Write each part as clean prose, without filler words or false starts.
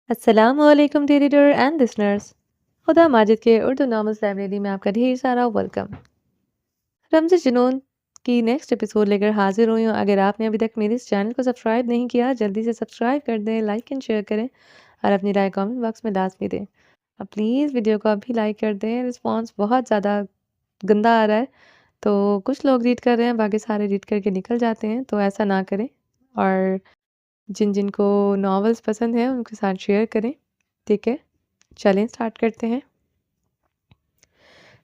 السلام علیکم dear reader and listeners. خدا ماجد کے اردو ناولز لائبریری میں آپ کا ڈھیر سارا ویلکم. رمز جنون کی نیکسٹ ایپیسوڈ لے کر حاضر ہوئی ہوں. اگر آپ نے ابھی تک میرے اس چینل کو سبسکرائب نہیں کیا جلدی سے سبسکرائب کر دیں، لائک اینڈ شیئر کریں اور اپنی رائے کامنٹ باکس میں لازمی دیں. اب پلیز ویڈیو کو ابھی لائک کر دیں. رسپانس بہت زیادہ گندا آ رہا ہے، تو کچھ لوگ ریڈ کر رہے ہیں، باقی سارے ریڈ کر کے نکل جاتے ہیں، تو ایسا نہ کریں. اور جن کو ناولز پسند ہیں ان کے ساتھ شیئر کریں. ٹھیک ہے، چلیں سٹارٹ کرتے ہیں.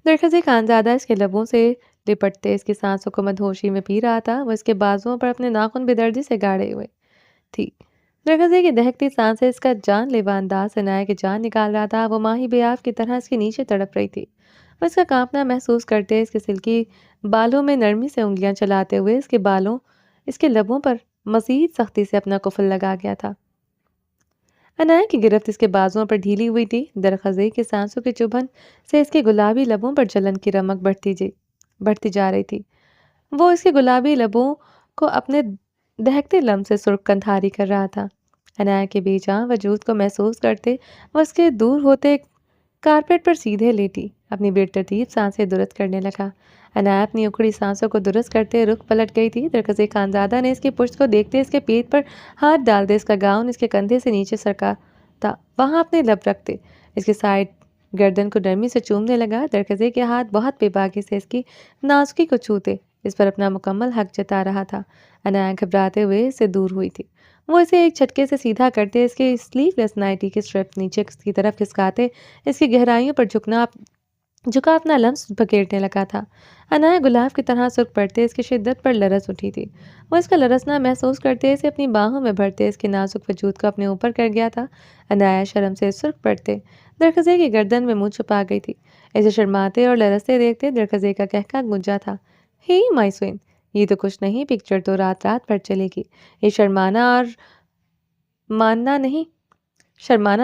درخت خانزادہ اس کے لبوں سے لپٹتے اس کی سانسوں کو مدہوشی میں پی رہا تھا. وہ اس کے بازوؤں پر اپنے ناخن بے دردی سے گاڑے ہوئے تھی. درخت کی دہکتی سانسیں اس کا جان لیوا انداز عنایہ کی جان نکال رہا تھا. وہ ماہی بیاب کی طرح اس کے نیچے تڑپ رہی تھی. وہ اس کا کانپنا محسوس کرتے اس کے سلکی بالوں میں نرمی سے انگلیاں چلاتے ہوئے اس کے لبوں پر مزید سختی سے اپنا قفل لگا گیا تھا. عنایہ کی گرفت اس کے بازوؤں پر ڈھیلی ہوئی تھی. درخزئی کے سانسوں کے چبھن سے اس کے گلابی لبوں پر جلن کی رمق بڑھتی جا رہی تھی. وہ اس کے گلابی لبوں کو اپنے دہکتے لم سے سرخ کندھاری کر رہا تھا. عنایہ کے بے جان وجود کو محسوس کرتے وہ اس کے دور ہوتے کارپیٹ پر سیدھے لیٹی اپنی بے ترتیب سانسیں درست کرنے لگا. عنایہ اپنی اکھڑی سانسوں کو درست کرتے رخ پلٹ گئی تھی. درخزئی خانزادہ نے اس کی پشت کو دیکھتے اس کے پیٹ پر ہاتھ ڈال دے. اس کا گاؤن اس کے کندھے سے نیچے سرکا تھا. وہاں اپنے لب رکھتے اس کے سائڈ گردن کو نرمی سے چومنے لگا. درخزئی کے ہاتھ بہت بے باکی سے اس کی نازکی کو چھوتے اس پر اپنا مکمل حق جتا رہا تھا. عنایہ گھبراتے ہوئے اس سے دور ہوئی تھی. وہ اسے ایک جھٹکے سے سیدھا کرتے اس کے سلیو لیس نائٹی کے اسٹرپ نیچے کی طرف کھسکاتے اس کی گہرائیوں پر جھکا اپنا لمس بکیرنے لگا تھا. عنایہ گلاب کی طرح سرخ پڑتے اس کی شدت پر لرز اٹھی تھی. وہ اس کا لرزنا محسوس کرتے اسے اپنی باہوں میں بھرتے اس کے نازک وجود کو اپنے اوپر کر گیا تھا. عنایہ شرم سے سرخ پڑتے درخزئی کی گردن میں منہ چھپا گئی تھی. اسے شرماتے اور لرزتے دیکھتے درخزئی کا قہقہ گونجا تھا. ہی مائسوین، یہ تو کچھ نہیں، پکچر تو رات رات بھر چلے گی. یہ شرمانا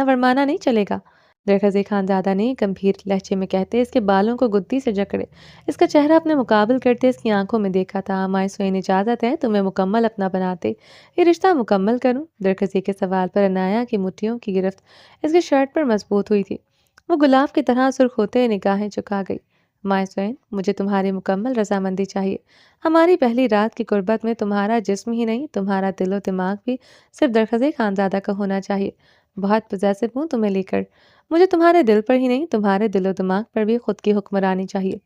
ورمانا نہیں چلے گا. درخزئی خانزادہ نے گمبھیر لہجے میں کہتے اس کے بالوں کو گدی سے جکڑے اس کا چہرہ اپنے مقابل کرتے اس کی آنکھوں میں دیکھا تھا. مائسوین، اجازت ہے تمہیں مکمل اپنا بناتے یہ رشتہ مکمل کروں؟ درخزئی کے سوال پر عنایہ کی مٹھیوں کی گرفت اس کے شرٹ پر مضبوط ہوئی تھی. وہ گلاب کی طرح سرخ ہوتے نگاہیں چکا گئی. مائسوین، مجھے تمہاری مکمل رضامندی چاہیے. ہماری پہلی رات کی قربت میں تمہارا جسم ہی نہیں تمہارا دل و دماغ بھی صرف درخزئی خانزادہ کا ہونا چاہیے. بہت پوزیسو ہوں تمہیں لے کر. مجھے تمہارے دل پر ہی نہیں تمہارے دل و دماغ پر بھی خود کی حکمرانی چاہیے،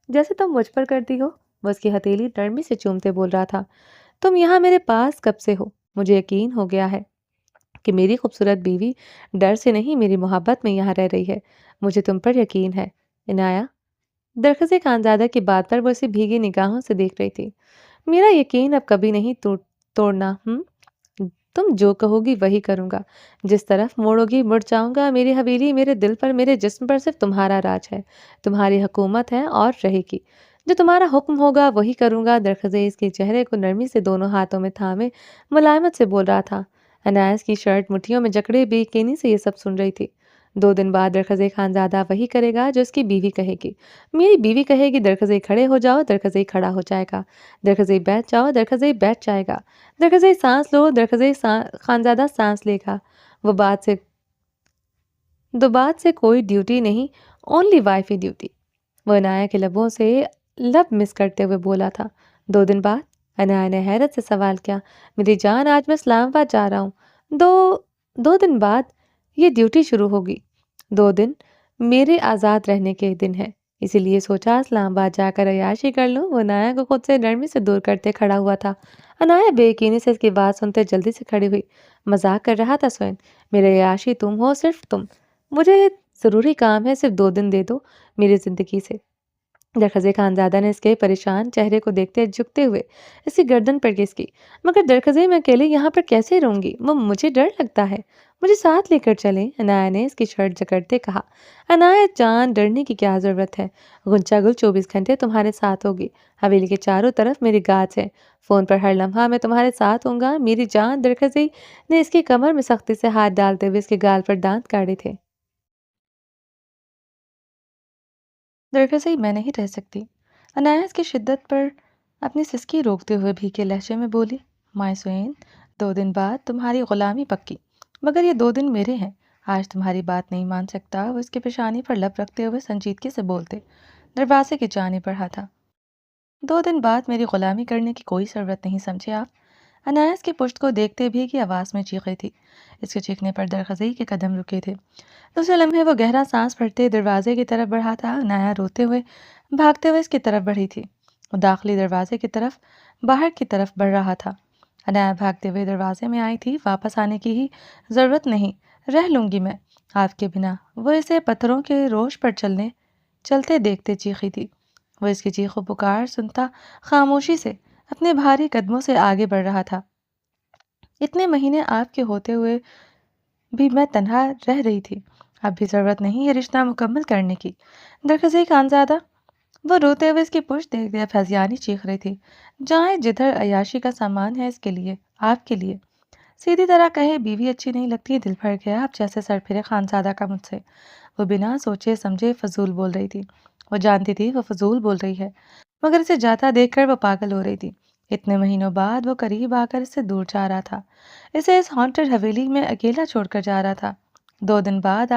جیسے تم مجھ پر کرتی ہو. وہ اس کی ہتھیلی نرمی سے چومتے بول رہا تھا. تم یہاں میرے پاس کب سے ہو؟ مجھے یقین ہو گیا ہے کہ میری خوبصورت بیوی ڈر سے نہیں میری محبت میں یہاں رہ رہی ہے. مجھے تم پر یقین ہے عنایہ. درخزئی خانزادہ کی بات پر وہ اسے بھیگی نگاہوں سے دیکھ رہی تھی. میرا یقین اب کبھی نہیں توڑنا. تم جو کہو گی وہی کروں گا. جس طرف موڑو گی مڑ جاؤں گا. میری حویلی، میرے دل پر، میرے جسم پر صرف تمہارا راج ہے، تمہاری حکومت ہے اور رہے گی. جو تمہارا حکم ہوگا وہی کروں گا. درخزئی اس کے چہرے کو نرمی سے دونوں ہاتھوں میں تھامے ملائمت سے بول رہا تھا. عنایہ کی شرٹ مٹھیوں میں جکڑے بے یقینی سے یہ سب سن رہی تھی. 2 دن بعد درخزئی خانزادہ وہی کرے گا جو اس کی بیوی کہے گی. میری بیوی کہے گی درخزئی کھڑے ہو جاؤ، درخزئی کھڑا ہو جائے گا. درخزئی بیٹھ جاؤ، درخزئی بیٹھ جائے گا. درخزئی سانس لو، درخزئی خانزادہ سانس لے گا. وہ بات سے کوئی ڈیوٹی نہیں، اونلی وائفی ڈیوٹی. وہ عنایہ کے لبوں سے لب مس کرتے ہوئے بولا تھا. 2 دن بعد؟ عنایہ نے حیرت سے سوال کیا. میری جان، آج میں اسلام آباد جا رہا ہوں. 2 دن بعد یہ ڈیوٹی شروع ہوگی. 2 دن میرے آزاد رہنے کے دن ہیں، اسی لیے سوچا اسلام آباد جا کر عیاشی کر لوں. وہ عنایہ کو خود سے نرمی سے دور کرتے کھڑا ہوا تھا. عنایہ بے یقینی سے اس کی بات سنتے جلدی سے کھڑی ہوئی. مذاق کر رہا تھا سوین. میرے عیاشی تم ہو، صرف تم. مجھے ضروری کام ہے، صرف 2 دن دے دو میری زندگی سے. درخزئی خانزادہ نے اس کے پریشان چہرے کو دیکھتے جھکتے ہوئے اس کی گردن پر کس کی. مگر درخزئی، میں اکیلے یہاں پر کیسے رہوں گی؟ وہ مجھے ڈر لگتا ہے. مجھے ساتھ لے کر چلیں، عنایہ نے اس کی شرٹ جکڑتے کہا. عنایہ جان، ڈرنے کی کیا ضرورت ہے؟ غنچہ گل 24 گھنٹے تمہارے ساتھ ہوگی. حویلی کے چاروں طرف میری گارڈز ہیں. فون پر ہر لمحہ میں تمہارے ساتھ ہوں گا میری جان. درخزئی نے اس کی کمر میں سختی سے ہاتھ ڈالتے ہوئے اس کے گال پر دانت کاڑے تھے. درخزئی، میں نہیں رہ سکتی. عنایہ اس کی شدت پر اپنی سسکی روکتے ہوئے بھیگے لہجے میں بولی. مائسوین، 2 دن بعد تمہاری غلامی پکی، مگر یہ 2 دن میرے ہیں. آج تمہاری بات نہیں مان سکتا، وہ اس کی پیشانی پر لب رکھتے ہوئے سنجیدگی سے بولتے دروازے کی جانب بڑھا تھا۔ 2 دن بعد میری غلامی کرنے کی کوئی ضرورت نہیں، سمجھے آپ؟ عنایہ اس کی پشت کو دیکھتے بھی کی آواز میں چیخ رہی تھی۔ اس کے چیخنے پر درخزئی کے قدم رکے تھے۔ دوسرے لمحے وہ گہرا سانس بھرتے دروازے کی طرف بڑھا تھا۔ عنایہ روتے ہوئے بھاگتے ہوئے اس کی طرف بڑھی تھی۔ وہ داخلی دروازے کی طرف باہر کی طرف بڑھ رہا تھا۔ عنایہ بھاگتے ہوئے دروازے میں آئی تھی۔ واپس آنے کی ہی ضرورت نہیں، رہ لوں گی میں آپ کے بنا، وہ اسے پتھروں کے روش پر چلتے دیکھتے چیخی تھی۔ وہ اس کی چیخ و پکار سنتا خاموشی سے اپنے بھاری قدموں سے آگے بڑھ رہا تھا۔ اتنے مہینے آپ کے ہوتے ہوئے بھی میں تنہا رہ رہی تھی، اب بھی ضرورت نہیں یہ رشتہ مکمل کرنے کی۔ درخزئی خانزادہ، وہ روتے ہوئے اس کی پشت دیکھ دیا پھیزیانی چیخ رہی تھی، جائیں جدھر عیاشی کا سامان ہے اس کے لیے، آپ کے لیے۔ سیدھی طرح کہے بیوی اچھی نہیں لگتی، دل بھر گیا اب جیسے سر پھرے خانزادہ کا مجھ سے۔ وہ بنا سوچے سمجھے فضول بول رہی تھی۔ وہ جانتی تھی وہ فضول بول رہی ہے، مگر اسے جاتا دیکھ کر وہ پاگل ہو رہی تھی۔ اتنے مہینوں بعد وہ قریب آ کر اس سے دور جا رہا تھا، اسے اس ہانٹڈ حویلی میں اکیلا چھوڑ کر جا رہا تھا۔ 2 دن بعد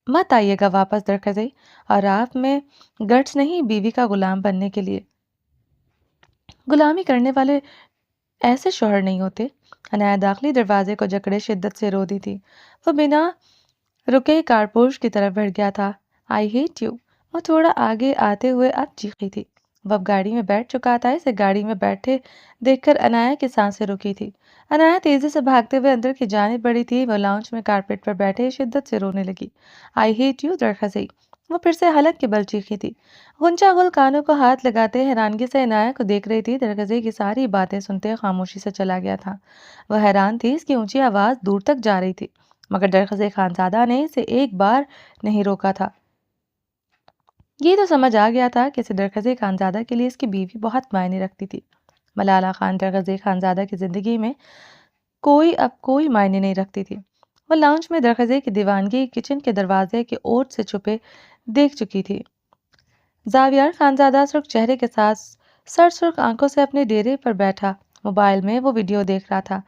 مت آئیے گا واپس درخزئی، اور آپ میں گٹس نہیں بیوی کا غلام بننے کے لیے۔ غلامی کرنے والے ایسے شوہر نہیں ہوتے۔ عنایہ داخلی دروازے کو جکڑے شدت سے رو دی تھی۔ وہ بنا رکے کارپوش کی طرف بڑھ گیا تھا۔ آئی ہیٹ یو، وہ تھوڑا آگے آتے ہوئے اب چیخی تھی۔ وہ اب گاڑی میں بیٹھ چکا تھا، اسے گاڑی میں بیٹھے دیکھ کر عنایہ کی سانسیں رکی تھی۔ عنایہ تیزی سے بھاگتے ہوئے اندر کی جانب بڑھی تھی۔ وہ لاؤنج میں کارپیٹ پر بیٹھے شدت سے رونے لگی۔ آئی ہیٹ یو درخزئی، وہ پھر سے حلق کے بل چیخی تھی۔ غنچہ گل کانوں کو ہاتھ لگاتے حیرانگی سے عنایہ کو دیکھ رہی تھی۔ درخزئی کی ساری باتیں سنتے خاموشی سے چلا گیا تھا۔ وہ حیران تھی، اس کی اونچی آواز دور تک جا رہی تھی، مگر درخزئی خانزادہ نے اسے ایک بار نہیں روکا تھا۔ یہ تو سمجھ آ گیا تھا کہ اسے درخزئی خانزادہ کے لیے اس کی بیوی بہت معنی رکھتی تھی۔ ملالہ خان درخزئی خانزادہ کی زندگی میں اب کوئی معنی نہیں رکھتی تھی۔ وہ لاؤنج میں درخزئی کی دیوانگی کچن کے دروازے کے اوٹ سے چھپے دیکھ چکی تھی۔ زاویار خانزادہ سرخ چہرے کے ساتھ سر سرخ آنکھوں سے اپنے ڈیرے پر بیٹھا موبائل میں وہ ویڈیو دیکھ رہا تھا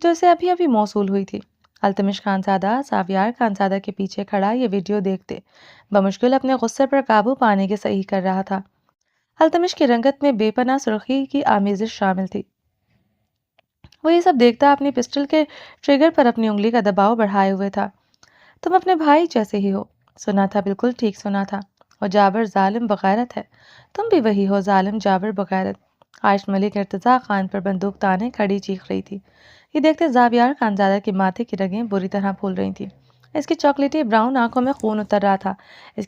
جو اسے ابھی ابھی موصول ہوئی تھی۔ التمش خانزادہ زاویار خانزادہ کے پیچھے کھڑا یہ ویڈیو دیکھتے بمشکل اپنے غصے پر قابو پانے کی صحیح کر رہا تھا۔ التمش کی رنگت میں بے پناہ سرخی کی آمیزش شامل تھی۔ وہ یہ سب دیکھتا اپنی پسٹل کے ٹریگر پر اپنی انگلی کا دباؤ بڑھائے ہوئے تھا۔ تم اپنے بھائی جیسے ہی ہو، سنا تھا، بالکل ٹھیک سنا تھا۔ وہ جابر ظالم بغیرت ہے، تم بھی وہی ہو، ظالم جابر بغیرت۔ عائش ملک ارتضیٰ خان پر بندوق تانے کھڑی چیخ رہی تھی۔ یہ دیکھتے زاویار خانزادہ کے ماتھے کی رگیں بری طرح پھول رہی تھیں۔ اس کی چاکلیٹی براؤن آنکھوں میں خون اتر رہا تھا۔ اس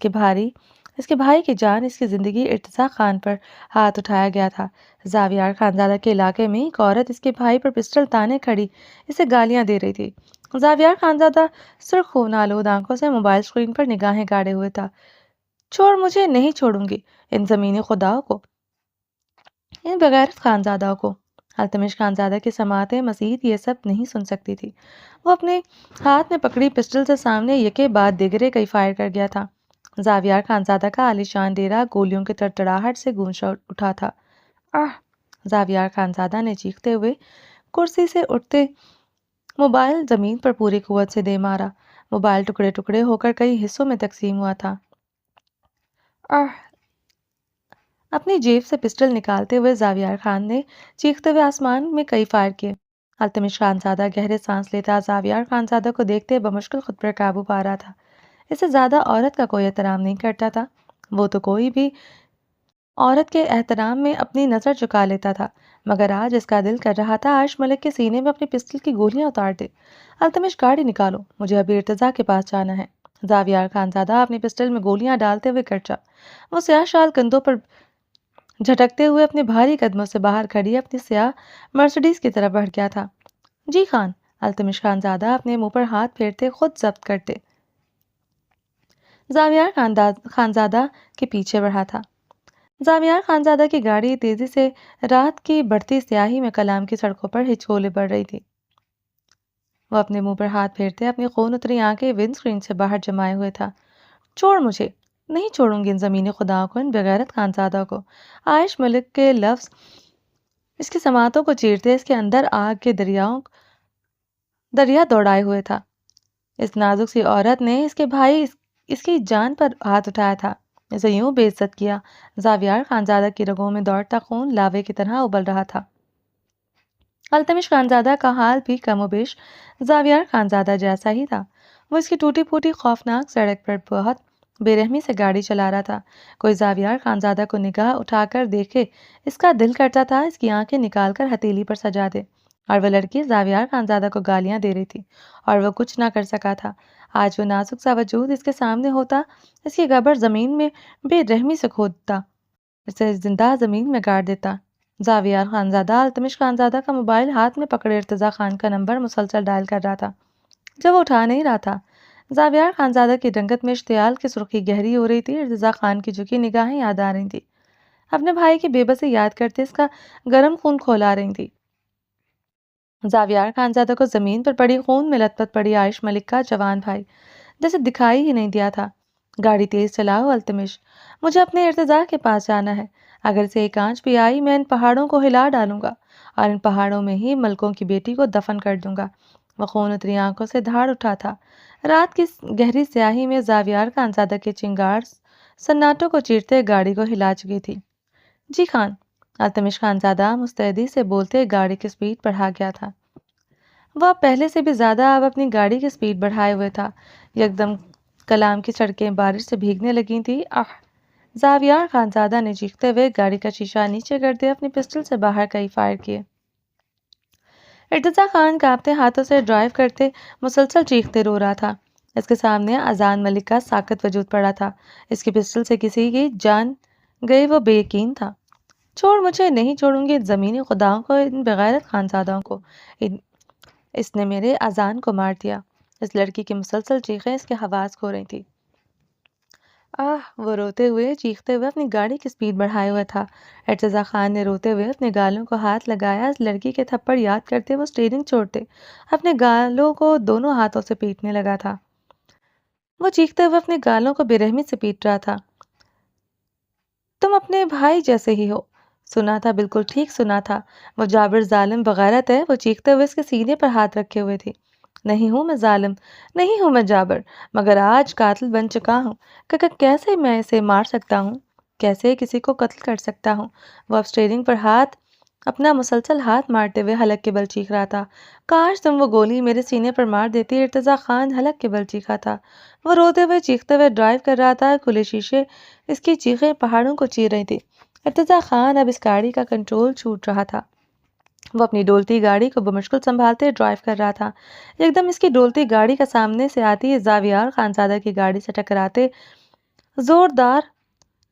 کے بھائی کی جان، اس کی زندگی، ارتضیٰ خان پر ہاتھ اٹھایا گیا تھا۔ زاویار خانزادہ کے علاقے میں ایک عورت اس کے بھائی پر پسٹل تانے کھڑی اسے گالیاں دے رہی تھی۔ زاویار خانزادہ سرخ خون آلود آنکھوں سے موبائل سکرین پر نگاہیں گاڑے ہوئے تھا۔ چھوڑ مجھے، نہیں چھوڑوں گی ان زمینی خداؤں کو، ان بغیرت خانزادہ کو۔ التمش خانزادہ کی سماعتیں مزید یہ سب نہیں سن سکتی تھی۔ وہ اپنے ہاتھ میں پکڑی پسٹل سے سامنے یکے بعد دیگرے کئی فائر کر گیا تھا۔ زاویار خانزادہ کا عالیشان ڈیرا گولیوں کی تڑتڑاہٹ سے گونج اٹھا تھا۔ آہ! زاویار خانزادہ نے چیختے ہوئے کرسی سے اٹھتے موبائل زمین پر پوری قوت سے دے مارا۔ موبائل ٹکڑے ٹکڑے ہو کر کئی حصوں میں تقسیم ہوا تھا۔ آہ! اپنی جیب سے پسٹل نکالتے ہوئے زاویار خان نے چیختے ہوئے آسمان میں کئی فائر کیے۔ التمش خانزادہ گہرے سانس لیتا زاویار خانزادہ کو دیکھتے بمشکل خود پر قابو پا رہا تھا۔ اسے زیادہ عورت کا کوئی احترام نہیں کرتا تھا۔ وہ تو کوئی بھی عورت کے احترام میں اپنی نظر چکا لیتا تھا، مگر آج اس کا دل کر رہا تھا عائش ملک کے سینے میں اپنی پسٹل کی گولیاں اتار دے۔ التمش گاڑی نکالو، مجھے ابھی ارتضیٰ کے پاس جانا ہے۔ زاویار خانزادہ اپنی پسٹل میں گولیاں ڈالتے ہوئے گرجا۔ وہ سیاہ شال کندھوں پر جھٹکتے ہوئے اپنے بھاری قدموں سے باہر کھڑی اپنی سیاہ مرسڈیز کی طرف بڑھ گیا تھا۔ جی خان، التمش خانزادہ اپنے منہ پر ہاتھ پھیرتے خود ضبط کرتے زاویار خانزادہ کے پیچھے بڑھا تھا۔ زاویار خانزادہ کی گاڑی تیزی سے رات کی بڑھتی سیاہی میں کلام کی سڑکوں پر ہچکولے بڑھ رہی تھی۔ وہ اپنے منہ پر ہاتھ پھیرتے اپنی خون اتری آنکھیں ونڈ سکرین سے باہر جمائے ہوئے تھا۔ چھوڑ مجھے، نہیں چھوڑوں گی ان زمینی خداؤں کو، ان بغیرت خانزادہ کو۔ عائش ملک کے لفظ اس کی سماعتوں کو چیرتے اس کے اندر آگ کے دریا دوڑائے ہوئے تھا۔ اس نازک سی عورت نے اس کے بھائی اس کی جان پر ہاتھ اٹھایا تھا، اسے یوں بے عزت کیا۔ زاویار خانزادہ کی رگوں میں دوڑتا خون لاوے کی طرح ابل رہا تھا۔ التمش خانزادہ کا حال بھی کم و بیش زاویار خانزادہ جیسا ہی تھا۔ وہ اس کی ٹوٹی پھوٹی خوفناک سڑک پر بہت بے رحمی سے گاڑی چلا رہا تھا۔ کوئی زاویار خانزادہ کو نگاہ اٹھا کر دیکھے، اس کا دل کرتا تھا اس کی آنکھیں نکال کر ہتھیلی پر سجا دے۔ اور وہ لڑکی زاویار خانزادہ کو گالیاں دے رہی تھی اور وہ کچھ نہ کر سکا تھا۔ آج وہ نازک سا وجود اس کے سامنے ہوتا، اس کی قبر زمین میں بے رحمی سے کھودتا، اسے زندہ زمین میں گاڑ دیتا۔ زاویار خانزادہ التمش خانزادہ کا موبائل ہاتھ میں پکڑے ارتضیٰ خان کا نمبر مسلسل ڈائل کر رہا تھا، جب وہ اٹھا نہیں رہا تھا۔ زاویار خانزادہ کی رنگت میں اشتعال کی سرخی گہری ہو رہی تھی۔ ارتضیٰ خان کی جھکی نگاہیں یاد آ رہی تھیں، اپنے بھائی کی بے بسی یاد کرتے اس کا گرم خون کھولا رہی تھی۔ زاویار خانزادہ کو زمین پر پڑی خون میں لت پت پڑی عائش ملک کا جوان بھائی جیسے دکھائی ہی نہیں دیا تھا۔ گاڑی تیز چلاؤ التمش، مجھے اپنے ارتضیٰ کے پاس جانا ہے۔ اگر سے ایک آنچ بھی آئی میں ان پہاڑوں کو ہلا ڈالوں گا اور ان پہاڑوں میں ہی ملکوں کی بیٹی کو دفن کر دوں گا۔ وہ خون اتری آنکھوں سے دھاڑ اٹھا تھا۔ رات کی گہری سیاہی میں زاویار خانزادہ کے چنگار سناٹوں کو چیرتے گاڑی کو ہلا چکی تھی۔ جی خان، التمش خانزادہ مستعدی سے بولتے گاڑی کی سپیڈ بڑھا گیا تھا۔ وہ اب پہلے سے بھی زیادہ اب اپنی گاڑی کی سپیڈ بڑھائے ہوئے تھا۔ یکدم کلام کی سڑکیں بارش سے بھیگنے لگی تھیں۔ زاویار خانزادہ نے چیختے ہوئے گاڑی کا شیشہ نیچے کرتے اپنی پسٹل سے باہر کئی فائر کیے۔ ارتضیٰ خان کانپتے ہاتھوں سے ڈرائیو کرتے مسلسل چیختے رو رہا تھا۔ اس کے سامنے اذان ملک کا ساکت وجود پڑا تھا۔ اس کی پسٹل سے کسی کی جان گئی وہ بے یقین تھا۔ چھوڑ، مجھے نہیں چھوڑوں گی، زمینی خداؤں کو، ان بغیرت خانزادوں کو، اس نے میرے اذان کو مار دیا۔ اس لڑکی کی مسلسل چیخیں اس کے حواس کھو رہی تھی۔ وہ روتے ہوئے چیختے ہوئے اپنی گاڑی کی سپیڈ بڑھائے ہوئے تھا۔ ارتضیٰ خان نے روتے ہوئے اپنے گالوں کو ہاتھ لگایا۔ اس لڑکی کے تھپڑ یاد کرتے وہ سٹیئرنگ چھوڑتے اپنے گالوں کو دونوں ہاتھوں سے پیٹنے لگا تھا۔ وہ چیختے ہوئے اپنے گالوں کو بے رحمی سے پیٹ رہا تھا۔ تم اپنے بھائی جیسے ہی ہو۔ سنا تھا، بالکل ٹھیک سنا تھا۔ وہ جابر ظالم بغیرت ہے۔ وہ چیختے ہوئے اس کے سینے پر ہاتھ رکھے ہوئے تھی۔ نہیں ہوں میں ظالم، نہیں ہوں میں جابر، مگر آج قاتل بن چکا ہوں۔ کیسے میں اسے مار سکتا ہوں، کیسے کسی کو قتل کر سکتا ہوں؟ وہ اب سٹیئرنگ پر اپنا مسلسل ہاتھ مارتے ہوئے حلق کے بل چیخ رہا تھا۔ کاش تم وہ گولی میرے سینے پر مار دیتی۔ ارتضیٰ خان حلق کے بل چیخا تھا۔ وہ روتے ہوئے چیختے ہوئے ڈرائیو کر رہا تھا۔ کھلے شیشے اس کی چیخیں پہاڑوں کو چیر رہی تھی۔ ارتضیٰ خان اب اس گاڑی کا کنٹرول چھوٹ رہا تھا۔ وہ اپنی ڈولتی گاڑی کو بمشکل سنبھالتے ڈرائیو کر رہا تھا۔ یکدم اس کی ڈولتی گاڑی کا سامنے سے آتی زاویار خانزادہ کی گاڑی سے ٹکراتے زوردار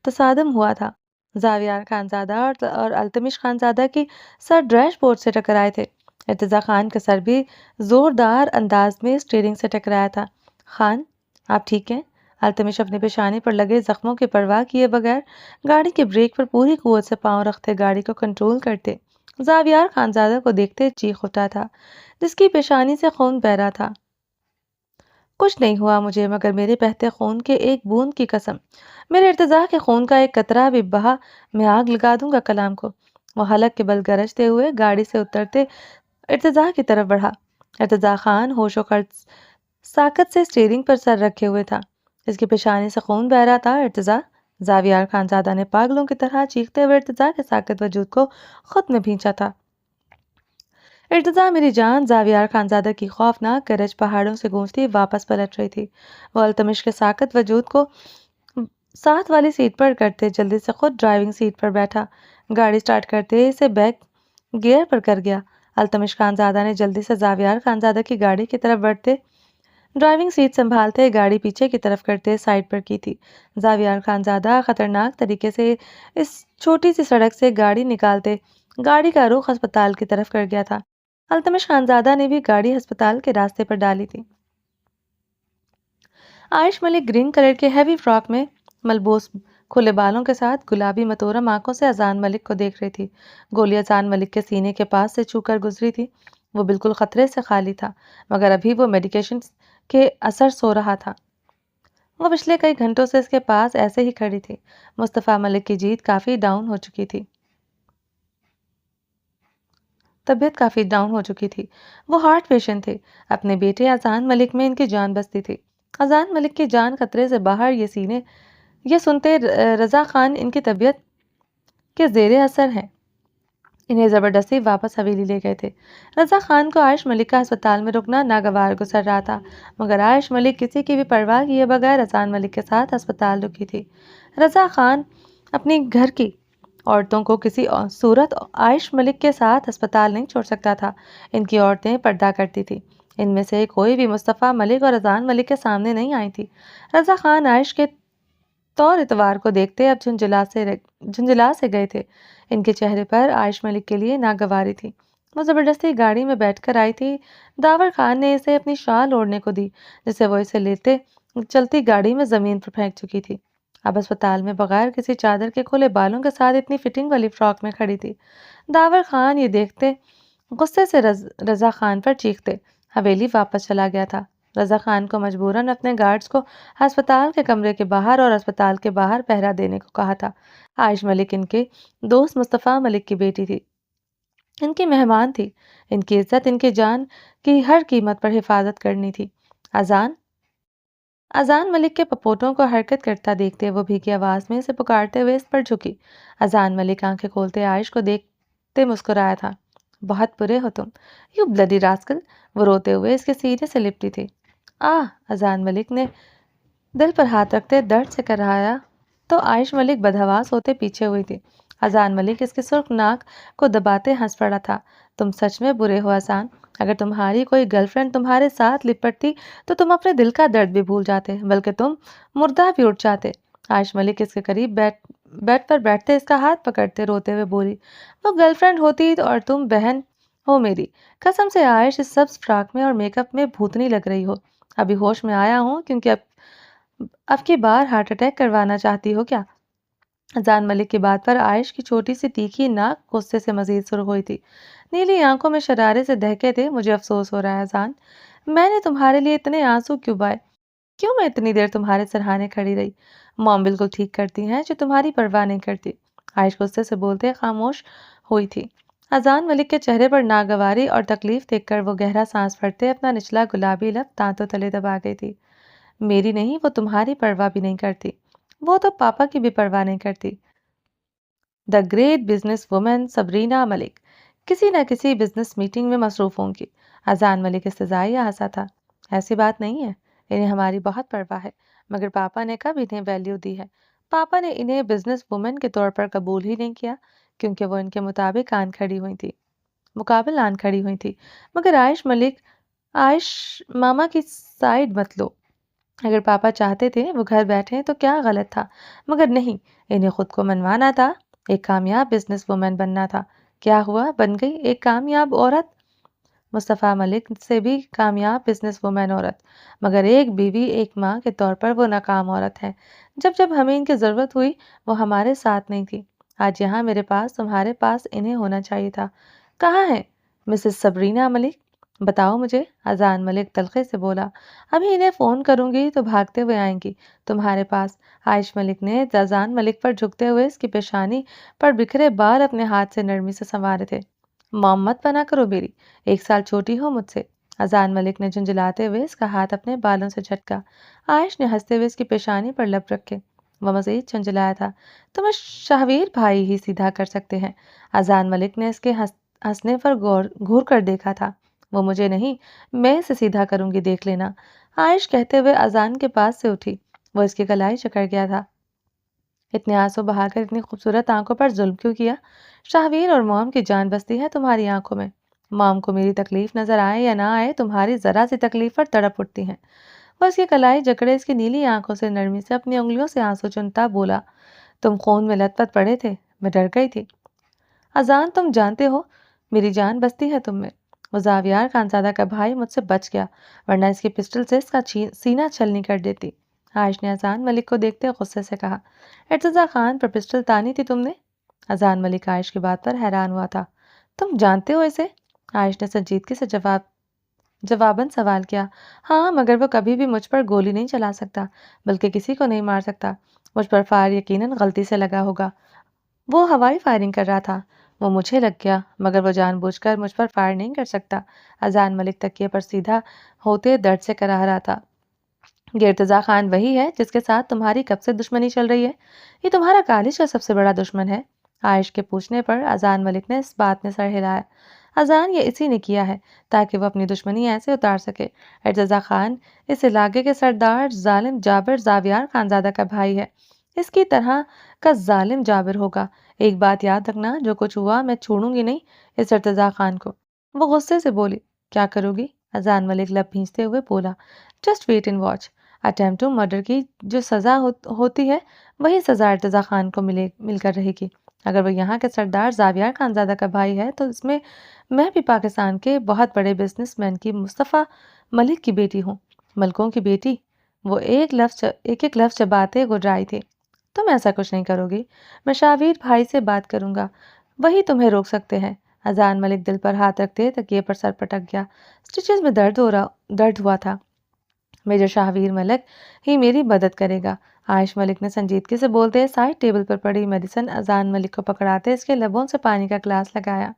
تصادم ہوا تھا۔ زاویار خانزادہ اور التمش خانزادہ کی سر ڈیش بورڈ سے ٹکرائے تھے۔ ارتضیٰ خان کا سر بھی زوردار انداز میں سٹیئرنگ سے ٹکرایا تھا۔ خان، آپ ٹھیک ہیں؟ التمش اپنے پیشانے پر لگے زخموں کی پرواہ کیے بغیر گاڑی کے بریک پر پوری قوت سے پاؤں رکھتے گاڑی کو کنٹرول کرتے زاویار خانزادہ کو دیکھتے چیخ اٹھا تھا، جس کی پیشانی سے خون بہہ رہا تھا۔ کچھ نہیں ہوا مجھے، مگر میرے بہتے خون کے ایک بوند کی قسم، میرے ارتضیٰ کے خون کا ایک قطرہ بھی بہا میں آگ لگا دوں گا کلام کو۔ وہ حلق کے بل گرجتے ہوئے گاڑی سے اترتے ارتضیٰ کی طرف بڑھا۔ ارتضیٰ خان ہوش و خرچ ساکت سے سٹیئرنگ پر سر رکھے ہوئے تھا، اس کی پیشانی سے خون بہہ رہا تھا۔ ارتضیٰ! زاویار خانزادہ نے پاگلوں کی طرح چیختے ہوئے ارتضیٰ کے ساکت وجود کو خود میں بھینچا تھا۔ ارتضیٰ میری جان! زاویار خانزادہ کی خوفناک گرج پہاڑوں سے گونجتی واپس پلٹ رہی تھی۔ وہ التمش کے ساکت وجود کو ساتھ والی سیٹ پر کرتے جلدی سے خود ڈرائیونگ سیٹ پر بیٹھا۔ گاڑی سٹارٹ کرتے اسے بیک گیئر پر کر گیا۔ التمش خانزادہ نے جلدی سے زاویار خانزادہ کی گاڑی کی طرف بڑھتے ڈرائیونگ سیٹ سنبھالتے گاڑی پیچھے کی طرف کرتے سائڈ پر کی تھی۔ زاویار خانزادہ خطرناک طریقے سے اس چھوٹی سی سڑک سے گاڑی نکالتے گاڑی کا رخ ہسپتال کی طرف کر گیا تھا۔ التمش خانزادہ نے بھی گاڑی ہسپتال کے راستے پر ڈالی تھی۔ عائش ملک گرین کلر کے ہیوی فراک میں ملبوس کھلے بالوں کے ساتھ گلابی متورم آنکھوں سے اذان ملک کو دیکھ رہی تھی۔ گولی اذان ملک کے سینے کے پاس سے چھو کر گزری تھی۔ وہ بالکل خطرے سے خالی تھا، مگر ابھی وہ میڈیکیشن کے اثر سو رہا تھا۔ وہ پچھلے کئی گھنٹوں سے اس کے پاس ایسے ہی کھڑی تھی۔ مصطفیٰ ملک کی جیت کافی ڈاؤن ہو چکی تھی۔ طبیعت کافی ڈاؤن ہو چکی تھی۔ وہ ہارٹ پیشنٹ تھے۔ اپنے بیٹے اذان ملک میں ان کی جان بستی تھی۔ اذان ملک کی جان خطرے سے باہر یہ سنتے رضا خان ان کی طبیعت کے زیر اثر ہیں، انہیں زبردستی واپس حویلی لے گئے تھے۔ رضا خان کو عائش ملک کا ہسپتال میں رکنا ناگوار گزر رہا تھا، مگر عائش ملک کسی کی بھی پرواہ کیے بغیر اذان ملک کے ساتھ ہسپتال رکی تھی۔ رضا خان اپنی گھر کی عورتوں کو کسی صورت عائش ملک کے ساتھ ہسپتال نہیں چھوڑ سکتا تھا۔ ان کی عورتیں پردہ کرتی تھیں، ان میں سے کوئی بھی مصطفیٰ ملک اور اذان ملک کے سامنے نہیں آئی تھی۔ رضا خان عائش کے طور اتوار کو دیکھتے اب جھنجھلا سے گئے تھے۔ ان کے چہرے پر عائش ملک کے لیے ناگواری تھی۔ وہ زبردستی گاڑی میں بیٹھ کر آئی تھی۔ داور خان نے اسے اپنی شال اوڑھنے کو دی، جسے وہ اسے لیتے چلتی گاڑی میں زمین پر پھینک چکی تھی۔ اب اسپتال میں بغیر کسی چادر کے کھلے بالوں کے ساتھ اتنی فٹنگ والی فراک میں کھڑی تھی۔ داور خان یہ دیکھتے غصے سے رضا خان پر چیختے حویلی واپس چلا گیا تھا۔ رضا خان کو مجبوراً اپنے گارڈز کو ہسپتال کے کمرے کے باہر اور اسپتال کے باہر پہرا دینے کو کہا تھا۔ عائش ملک ان کے دوست مصطفیٰ ملک کی بیٹی تھی، ان کی مہمان تھی، ان کی عزت، ان کی جان کی ہر قیمت پر حفاظت کرنی تھی۔ اذان ملک کے پپوتوں کو حرکت کرتا دیکھتے وہ بھیگی آواز میں اسے پکارتے ہوئے اس پر جھکی۔ اذان ملک آنکھیں کھولتے عائش کو دیکھتے مسکرایا تھا۔ بہت برے ہو تم، یو بلڈی راسکل، وہ روتے ہوئے اس کے سینے سے لپٹی تھی۔ آہ، اذان ملک نے دل پر ہاتھ رکھتے درد سے کرایا تو عائش ملک بدحواس ہوتے پیچھے ہوئی تھی۔ اذان ملک اس کی سرخ ناک کو دباتے ہنس پڑا تھا۔ تم سچ میں برے ہو اذان، اگر تمہاری کوئی گرل فرینڈ تمہارے ساتھ لپٹتی تو تم اپنے دل کا درد بھی بھول جاتے، بلکہ تم مردہ بھی اٹھ جاتے۔ عائش ملک اس کے قریب بیڈ پر بیٹھتے اس کا ہاتھ پکڑتے روتے ہوئے بولی، وہ گرل فرینڈ ہوتی اور تم بہن ہو میری۔ قسم سے عائش، اس سبز فراک میں اور میک اپ میں بھوتنی لگ رہی ہو۔ ابھی ہوش میں آیا ہوں کیونکہ اب کی بار ہارٹ اٹیک کروانا چاہتی ہو کیا؟ اذان ملک کی بات پر عائش کی چھوٹی سی تیکھی ناک غصے سے مزید سرخ ہوئی تھی۔ نیلی آنکھوں میں شرارے سے دہکے تھے۔ مجھے افسوس ہو رہا ہے اذان، میں نے تمہارے لیے اتنے آنسو کیوں بائے؟ کیوں میں اتنی دیر تمہارے سرہانے کھڑی رہی؟ موم بالکل ٹھیک کرتی ہیں جو تمہاری پرواہ نہیں کرتی۔ عائش غصے سے بولتے خاموش ہوئی تھی۔ اذان ملک کے چہرے پر ناگواری اور تکلیف دیکھ کر وہ گہرا سانس پھڑتے اپنا نچلا گلابی لب دانتوں تلے دبا گئی تھی۔ میری نہیں، وہ تمہاری پرواہ بھی نہیں کرتی، وہ تو پاپا کی بھی پرواہ نہیں کرتی۔ The great business woman Sabrina ملک کسی نہ کسی بزنس میٹنگ میں مصروف ہوں گی۔ اذان ملک استہزائیہ ہنسا تھا۔ ایسی بات نہیں ہے، انہیں ہماری بہت پرواہ ہے، مگر پاپا نے کب انہیں ویلیو دی ہے؟ پاپا نے انہیں بزنس وومن کے طور پر قبول ہی نہیں کیا، کیونکہ وہ ان کے مقابل آن کھڑی ہوئی تھی۔ مگر عائش ماما کی سائیڈ مت لو۔ اگر پاپا چاہتے تھے وہ گھر بیٹھیں تو کیا غلط تھا، مگر نہیں، انہیں خود کو منوانا تھا، ایک کامیاب بزنس وومن بننا تھا۔ کیا ہوا؟ بن گئی ایک کامیاب عورت، مصطفیٰ ملک سے بھی کامیاب بزنس وومن عورت، مگر ایک بیوی، ایک ماں کے طور پر وہ ناکام عورت ہے۔ جب ہمیں ان کی ضرورت ہوئی وہ ہمارے ساتھ نہیں تھی۔ آج یہاں میرے پاس، تمہارے پاس انہیں ہونا چاہیے تھا۔ کہاں ہے مسز سبرینا ملک؟ بتاؤ مجھے، اذان ملک تلخی سے بولا۔ ابھی انہیں فون کروں گی تو بھاگتے ہوئے آئیں گی تمہارے پاس۔ عائش ملک نے اذان ملک پر جھکتے ہوئے اس کی پیشانی پر بکھرے بال اپنے ہاتھ سے نرمی سے سنوارے تھے۔ موم مت بنا کرو میری، 1 سال چھوٹی ہو مجھ سے۔ اذان ملک نے جھنجھلاتے ہوئے اس کا ہاتھ اپنے بالوں سے جھٹکا۔ عائش نے ہنستے ہوئے اس کی پیشانی پر لب رکھے۔ وہ مزید جھنجھلایا تھا، تمہیں شاہویر بھائی ہی سیدھا کر سکتے ہیں۔ اذان ملک نے اس کے ہنسنے پر گھور کر دیکھا تھا۔ وہ مجھے نہیں، میں اسے سیدھا کروں گی، دیکھ لینا۔ عائش کہتے ہوئے اذان کے پاس سے اٹھی۔ وہ اس کی کلائی جکڑ گیا تھا۔ اتنے آنسو بہا کر اتنی خوبصورت آنکھوں پر ظلم کیوں کیا؟ شاہویر اور موم کی جان بستی ہے تمہاری آنکھوں میں۔ موم کو میری تکلیف نظر آئے یا نہ آئے، تمہاری ذرا سی تکلیف پر تڑپ اٹھتی ہیں۔ وہ اس کی کلائی جکڑے اس کی نیلی آنکھوں سے نرمی سے اپنی انگلیوں سے آنسو چنتا بولا، تم خون میں لت پت پڑے تھے، میں ڈر گئی تھی۔ اذان، تم جانتے ہو میری جان بستی ہے تم میں۔ وہ زاویار خانزادہ کا بھائی مجھ سے بچ گیا، ورنہ اس کی پسٹل سے اس کا سینہ چھلنی کر دیتی۔ عائش نے اذان ملک کو دیکھتے غصے سے کہا، ارتضیٰ خان پر پسٹل تانی تھی تم نے؟ اذان ملک عائش کی بات پر حیران ہوا تھا۔ تم جانتے ہو اسے؟ عائش نے سنجیدگی سے جواباً سوال کیا۔ ہاں، مگر وہ کبھی بھی مجھ پر گولی نہیں چلا سکتا، بلکہ کسی کو نہیں مار سکتا۔ مجھ پر فائر یقیناً غلطی سے لگا ہوگا، وہ ہوائی فائرنگ کر رہا تھا۔ وہ مجھے لگ گیا، مگر وہ جان بوجھ کر مجھ پر فائر نہیں کر سکتا۔ اذان ملک تکیے پر سیدھا ہوتے درد سے کراہ رہا تھا۔ یہ ارتضیٰ خان وہی ہے جس کے ساتھ تمہاری کب سے دشمنی چل رہی ہے؟ یہ تمہارا کالج کا سب سے بڑا دشمن ہے؟ عائش کے پوچھنے پر اذان ملک نے اس بات میں سر ہلایا۔ اذان، یہ اسی نے کیا ہے تاکہ وہ اپنی دشمنی ایسے اتار سکے۔ ارتضیٰ خان اس علاقے کے سردار ظالم جابر زاویار خانزادہ کا بھائی ہے۔ اس کی طرح کا ظالم جابر ہوگا۔ ایک بات یاد رکھنا، جو کچھ ہوا میں چھوڑوں گی نہیں اس ارتضیٰ خان کو۔ وہ غصے سے بولی۔ کیا کرو گی؟ اذان ملک لب بھینچتے ہوئے بولا۔ Just wait and watch. Attempt to murder کی جو سزا ہوتی ہے وہی سزا ارتضیٰ خان کو مل کر رہے گی۔ اگر وہ یہاں کے سردار زاویار خانزادہ کا بھائی ہے تو اس میں بھی پاکستان کے بہت بڑے بزنس مین کی مصطفیٰ ملک کی بیٹی ہوں۔ ملکوں کی بیٹی؟ وہ ایک ایک لفظ چباتے گرجائی تھی۔ تم ایسا کچھ نہیں کرو گی۔ میں شاویر بھائی سے بات کروں گا، وہی تمہیں روک سکتے ہیں۔ اذان ملک دل پر ہاتھ رکھتے تکیے پر سر پٹک گیا۔ سٹیچز میں درد ہوا تھا۔ میجر شاہویر ملک ہی میری مدد کرے گا۔ عائش ملک نے سنجیدگی سے بولتے سائڈ ٹیبل پر پڑی میڈیسن اذان ملک کو پکڑاتے اس کے لبوں سے پانی کا گلاس لگایا۔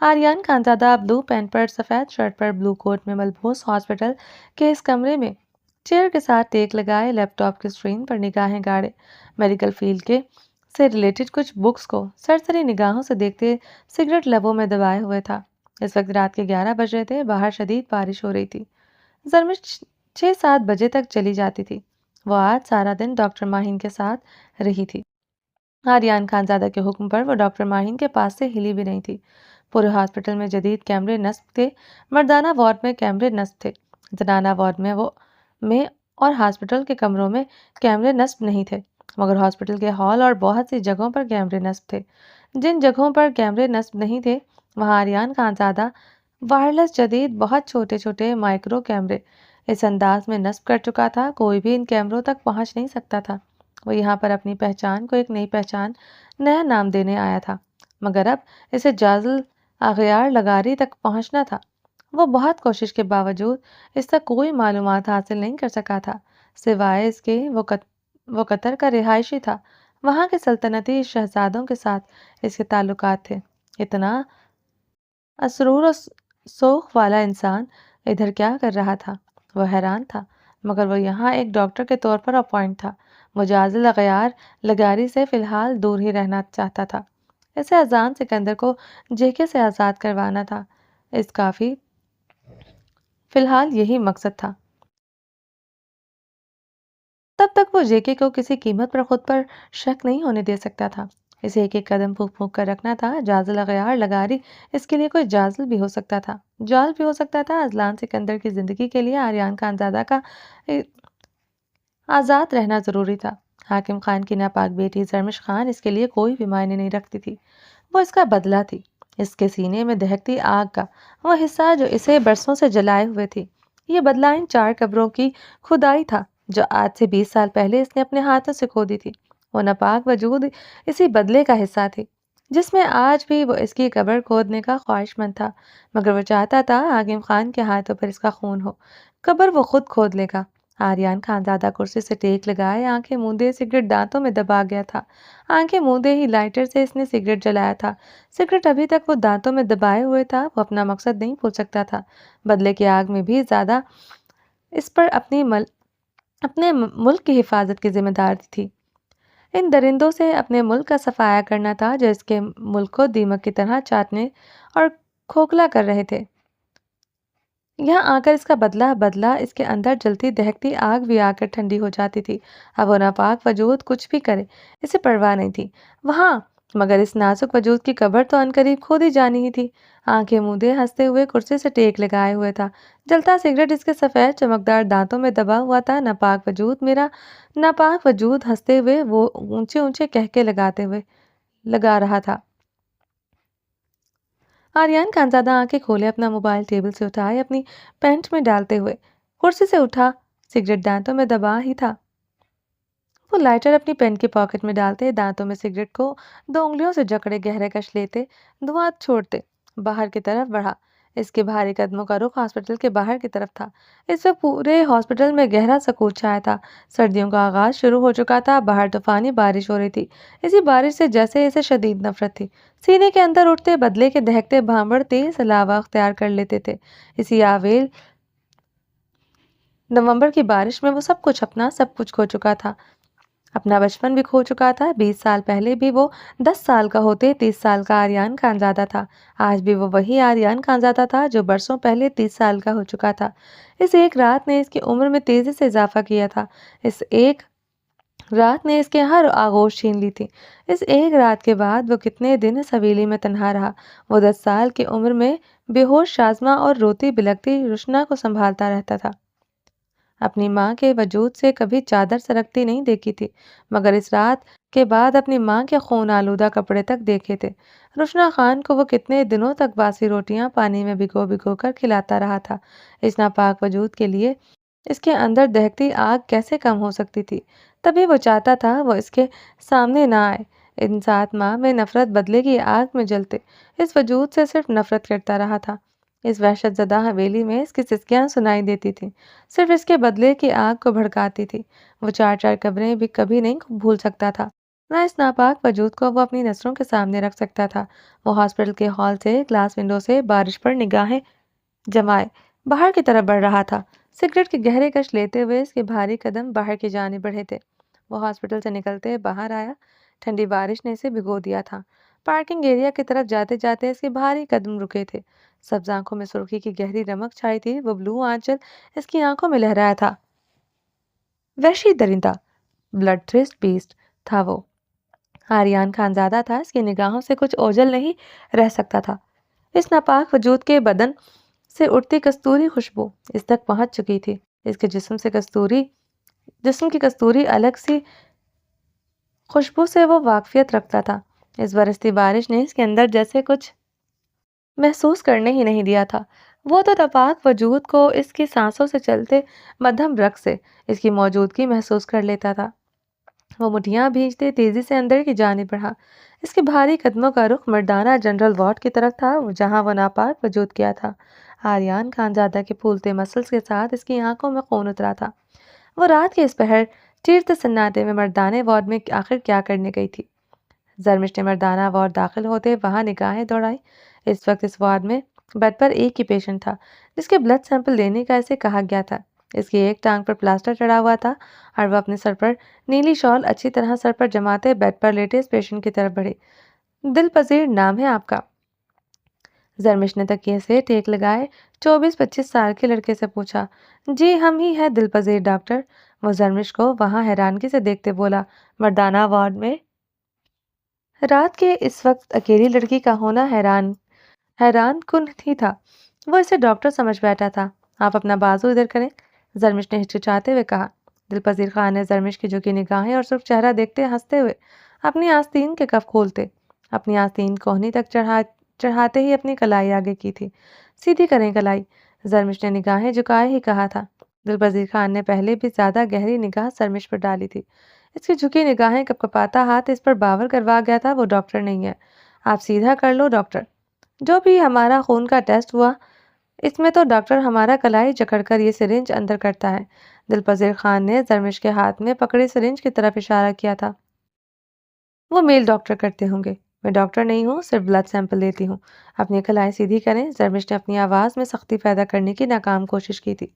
آریان خانزادہ بلو پینٹ پر سفید شرٹ پر بلو کوٹ میں ملبوس ہاسپٹل کے اس کمرے میں چیئر کے ساتھ ٹیک لگائے لیپ ٹاپ کی اسکرین پر نگاہیں گاڑے میڈیکل فیلڈ کے سے ریلیٹڈ کچھ بکس کو سرسری نگاہوں سے دیکھتے سگریٹ لبوں میں دبائے ہوئے تھا۔ اس وقت رات کے 11 بج رہے تھے۔ باہر شدید بارش ہو رہی تھی۔ زرمش 6-7 بجے تک چلی جاتی تھی۔ وہ آج سارا دن ڈاکٹر ماہین کے ساتھ رہی تھی۔ آریان خانزادہ کے حکم پر وہ ڈاکٹر ماہین کے پاس سے ہلی بھی نہیں تھی۔ پورے ہاسپٹل میں جدید کیمرے نصب تھے۔ مردانہ وارڈ میں کیمرے نصب تھے، زنانہ وارڈ میں اور ہاسپٹل کے کمروں میں کیمرے نصب نہیں تھے، مگر ہاسپٹل کے ہال اور بہت سی جگہوں پر کیمرے نصب تھے۔ جن جگہوں پر کیمرے نصب نہیں تھے وہاں آریان خانزادہ وائرلیس جدید بہت چھوٹے چھوٹے مائکرو کیمرے اس انداز میں نصب کر چکا تھا کوئی بھی ان کیمروں تک پہنچ نہیں سکتا تھا۔ وہ یہاں پر اپنی پہچان کو ایک نئی پہچان، نیا نام دینے آیا تھا، مگر اب اسے جازل اغیار لغاری تک پہنچنا تھا۔ وہ بہت کوشش کے باوجود اس تک کوئی معلومات حاصل نہیں کر سکا تھا، سوائے اس کے وہ قطر کا رہائشی تھا۔ وہاں کے سلطنتی شہزادوں کے ساتھ اس کے تعلقات تھے۔ اتنا اسرور و سوخ والا انسان ادھر کیا کر رہا تھا؟ وہ حیران تھا، مگر وہ یہاں ایک ڈاکٹر کے طور پر اپوائنٹ تھا۔ وہ جازل اغیار لغاری سے فی الحال دور ہی رہنا چاہتا تھا۔ اسے اذان سکندر کو جے کے سے آزاد کروانا تھا۔ اس کافی فی الحال یہی مقصد تھا۔ تب تک وہ جے کے کو کسی قیمت پر خود پر شک نہیں ہونے دے سکتا تھا۔ اسے ایک ایک قدم پھونک پھونک کر رکھنا تھا۔ جازل اغیار لغاری اس کے لیے کوئی جازل بھی ہو سکتا تھا، جال بھی ہو سکتا تھا۔ اذان سکندر کی زندگی کے لیے آریان خانزادہ کا آزاد رہنا ضروری تھا۔ حاکم خان کی ناپاک بیٹی زرمش خان اس کے لیے کوئی بھی معنی نہیں رکھتی تھی۔ وہ اس کا بدلہ تھی، اس کے سینے میں دہکتی آگ کا وہ حصہ جو اسے برسوں سے جلائے ہوئے تھی۔ یہ بدلہ ان 4 قبروں کی کھدائی تھا جو آج سے 20 سال پہلے اس نے اپنے ہاتھوں سے کھودی تھی۔ وہ ناپاک وجود اسی بدلے کا حصہ تھی جس میں آج بھی وہ اس کی قبر کھودنے کا خواہش مند تھا، مگر وہ چاہتا تھا حاکم خان کے ہاتھوں پر اس کا خون ہو۔ قبر وہ خود کھود لے گا۔ آریان خانزادہ کرسی سے ٹیک لگائے آنکھیں موندے سگریٹ دانتوں میں دبا گیا تھا۔ آنکھیں موندے ہی لائٹر سے اس نے سگریٹ جلایا تھا۔ سگریٹ ابھی تک وہ دانتوں میں دبائے ہوئے تھا۔ وہ اپنا مقصد نہیں بھول سکتا تھا۔ بدلے کی آگ میں بھی زیادہ اس پر اپنے ملک کی حفاظت کی ذمہ داری تھی۔ ان درندوں سے اپنے ملک کا صفایا کرنا تھا جو اس کے ملک کو دیمک کی طرح چاٹنے اور کھوکھلا کر رہے تھے۔ یہاں آ کر اس کا بدلہ اس کے اندر جلتی دہکتی آگ بھی آ کر ٹھنڈی ہو جاتی تھی۔ اب وہ ناپاک وجود کچھ بھی کرے اسے پرواہ نہیں تھی وہاں، مگر اس نازک وجود کی قبر تو عنقریب کھودی جانی ہی تھی۔ آنکھیں موندے ہنستے ہوئے کرسی سے ٹیک لگائے ہوئے تھا۔ جلتا سگریٹ اس کے سفید چمکدار دانتوں میں دبا ہوا تھا۔ ناپاک وجود، میرا ناپاک وجود، ہنستے ہوئے وہ اونچے اونچے کہکے لگا رہا تھا۔ آریان خانزادہ آنکھیں کھولے اپنا موبائل ٹیبل سے اٹھائے اپنی پینٹ میں ڈالتے ہوئے کرسی سے اٹھا، سگریٹ دانتوں میں دبا ہی تھا۔ وہ لائٹر اپنی پینٹ کی پاکٹ میں ڈالتے، دانتوں میں سگریٹ کو 2 انگلیوں سے جکڑے گہرے کش لیتے، دھواں چھوڑتے باہر کی طرف بڑھا۔ اس کے بھاری قدموں کا رخ ہاسپٹل کے باہر کی طرف تھا۔ اس وقت پورے ہاسپٹل میں گہرا سکوت چھایا تھا۔ سردیوں کا آغاز شروع ہو چکا تھا، باہر طوفانی بارش ہو رہی تھی۔ اسی بارش سے جیسے اسے شدید نفرت تھی۔ سینے کے اندر اٹھتے بدلے کے دہکتے بھانبڑ تیز علاوہ اختیار کر لیتے تھے۔ اسی آویل نومبر کی بارش میں وہ سب کچھ کھو چکا تھا۔ اپنا بچپن بھی کھو چکا تھا۔ 20 سال پہلے بھی وہ 10 سال کا ہوتے 30 سال کا آریان خانزادہ تھا۔ آج بھی وہ وہی آریان خانزادہ تھا جو برسوں پہلے 30 سال کا ہو چکا تھا۔ اس ایک رات نے اس کی عمر میں تیزی سے اضافہ کیا تھا۔ اس ایک رات نے اس کے ہر آغوش چھین لی تھی۔ اس ایک رات کے بعد وہ کتنے دن اس حویلی میں تنہا رہا۔ وہ 10 سال کی عمر میں بے ہوش شازمہ اور روتی بلکتی رشنا کو سنبھالتا رہتا تھا۔ اپنی ماں کے وجود سے کبھی چادر سرکتی نہیں دیکھی تھی، مگر اس رات کے بعد اپنی ماں کے خون آلودہ کپڑے تک دیکھے تھے۔ رشنا خان کو وہ کتنے دنوں تک باسی روٹیاں پانی میں بھگو بھگو کر کھلاتا رہا تھا۔ اس ناپاک وجود کے لیے اس کے اندر دہکتی آگ کیسے کم ہو سکتی تھی؟ تبھی وہ چاہتا تھا وہ اس کے سامنے نہ آئے۔ ان 7 ماہ میں نفرت بدلے کی آگ میں جلتے اس وجود سے صرف نفرت کرتا رہا تھا۔ اس وحشت زدہ حویلی میں اس کی سسکیاں سنائی دیتی تھیں، صرف اس کے بدلے کی آگ کو بھڑکاتی تھی۔ وہ 4 قبریں بھی کبھی نہیں بھول سکتا تھا، نہ اس ناپاک وجود کو وہ اپنی نظروں کے سامنے رکھ سکتا تھا۔ وہ ہاسپٹل کے ہال سے گلاس ونڈو سے بارش پر نگاہیں جمائے باہر کی طرف بڑھ رہا تھا۔ سگریٹ کے گہرے کش لیتے ہوئے اس کے بھاری قدم باہر کی جانب بڑھے تھے۔ وہ ہاسپٹل سے نکلتے باہر آیا۔ ٹھنڈی بارش نے اسے بھگو دیا تھا۔ پارکنگ ایریا کی طرف جاتے جاتے اس کے بھاری قدم رکے تھے۔ سبز آنکھوں میں سرخی کی گہری رمق چھائی تھی۔ وہ بلو آنچل اس کی آنکھوں میں لہرایا تھا۔ وحشی درندہ، بلڈ تھرسٹ بیسٹ تھا وہ۔ آریان خانزادہ تھا، اس کی نگاہوں سے کچھ اوجھل نہیں رہ سکتا تھا۔ اس ناپاک وجود کے بدن سے اٹھتی کستوری خوشبو اس تک پہنچ چکی تھی۔ اس کے جسم کی کستوری الگ سی خوشبو سے وہ واقفیت رکھتا تھا۔ اس برستی بارش نے اس کے اندر جیسے کچھ محسوس کرنے ہی نہیں دیا تھا۔ وہ تو ناپاک وجود کو اس کی سانسوں سے چلتے مدھم رقص سے اس کی موجودگی محسوس کر لیتا تھا۔ وہ مٹھیاں بھیجتے تیزی سے اندر کی جانب بڑھا۔ اس کے بھاری قدموں کا رخ مردانہ جنرل وارڈ کی طرف تھا، جہاں وہ ناپاک وجود کیا تھا۔ آریان خانزادہ کے پھولتے مسلز کے ساتھ اس کی آنکھوں میں خون اترا تھا۔ وہ رات کے اس پہر چیرتے سناٹے میں مردانے وارڈ میں آخر کیا کرنے گئی تھی؟ زرمش نے مردانہ وارڈ داخل ہوتے وہاں نگاہیں دوڑائی۔ اس وقت اس وارڈ میں بیڈ پر ایک ہی پیشنٹ تھا جس کے بلڈ سیمپل لینے کا اسے کہا گیا تھا۔ اس کی ایک ٹانگ پر پلاسٹر چڑھا ہوا تھا اور وہ اپنے سر پر نیلی شال اچھی طرح سر پر جماتے بیڈ پر لیٹے اس پیشنٹ کی طرف بڑھی۔ دل پذیر نام ہے آپ کا؟ زرمش نے تکیے سے ٹیک لگائے 24-25 سال کے لڑکے سے پوچھا۔ جی ہم ہی ہے دل پذیر ڈاکٹر۔ وہ زرمش کو وہاں حیرانگی سے دیکھتے بولا۔ مردانہ وارڈ میں رات کے اس وقت اکیلی لڑکی کا ہونا حیران کن ہی تھا۔ وہ اسے ڈاکٹر سمجھ بیٹھا تھا۔ آپ اپنا بازو ادھر کریں، زرمش نے ہچکچاتے ہوئے کہا۔ دل پذیر خان نے زرمش کی جھکی نگاہیں اور سرخ چہرہ دیکھتے ہنستے ہوئے اپنی آستین کے کف کھولتے اپنی آستین کوہنی تک چڑھاتے ہی اپنی کلائی آگے کی تھی۔ سیدھی کریں کلائی، زرمش نے نگاہیں جھکائے ہی کہا تھا۔ دل پذیر خان نے پہلے بھی زیادہ گہری نگاہ زرمش پر ڈالی تھی۔ اس کی جھکی نگاہیں کپکپاتا ہاتھ اس پر باور کروا گیا تھا وہ ڈاکٹر نہیں ہے۔ آپ سیدھا کر لو ڈاکٹر۔ جو بھی ہمارا خون کا ٹیسٹ ہوا اس میں تو ڈاکٹر ہمارا کلائی جکڑ کر یہ سرنج اندر کرتا ہے۔ دل پذیر خان نے زرمش کے ہاتھ میں پکڑی سرنج کی طرف اشارہ کیا تھا۔ وہ میل ڈاکٹر کرتے ہوں گے، میں ڈاکٹر نہیں ہوں، صرف بلڈ سیمپل لیتی ہوں۔ اپنی کلائی سیدھی کریں، زرمش نے اپنی آواز میں سختی پیدا کرنے کی ناکام کوشش کی تھی۔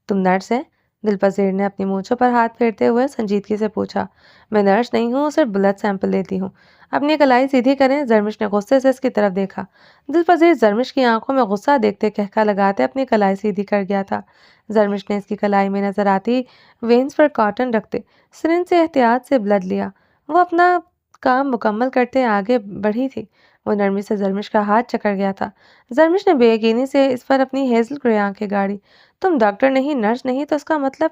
تم نرس ہیں؟ دل پذیر نے اپنی مونچھوں پر ہاتھ پھیرتے ہوئے سنجیدگی سے پوچھا۔ میں نرس نہیں ہوں، صرف بلڈ سیمپل لیتی ہوں۔ اپنی کلائی سیدھی کریں، زرمش نے غصے سے اس کی طرف دیکھا۔ دل پذیر زرمش کی آنکھوں میں غصہ دیکھتے کہکا لگاتے اپنی کلائی سیدھی کر گیا تھا۔ زرمش نے اس کی کلائی میں نظر آتی وینز پر کاٹن رکھتے سرنج سے احتیاط سے بلڈ لیا۔ وہ اپنا کام مکمل کرتے آگے بڑھی تھی۔ وہ نرمی سے زرمش کا ہاتھ چکر گیا تھا۔ زرمش نے بے یقینی سے اس پر اپنی ہیزل گرے آنکھیں گاڑی۔ تم ڈاکٹر نہیں، نرس نہیں، تو اس کا مطلب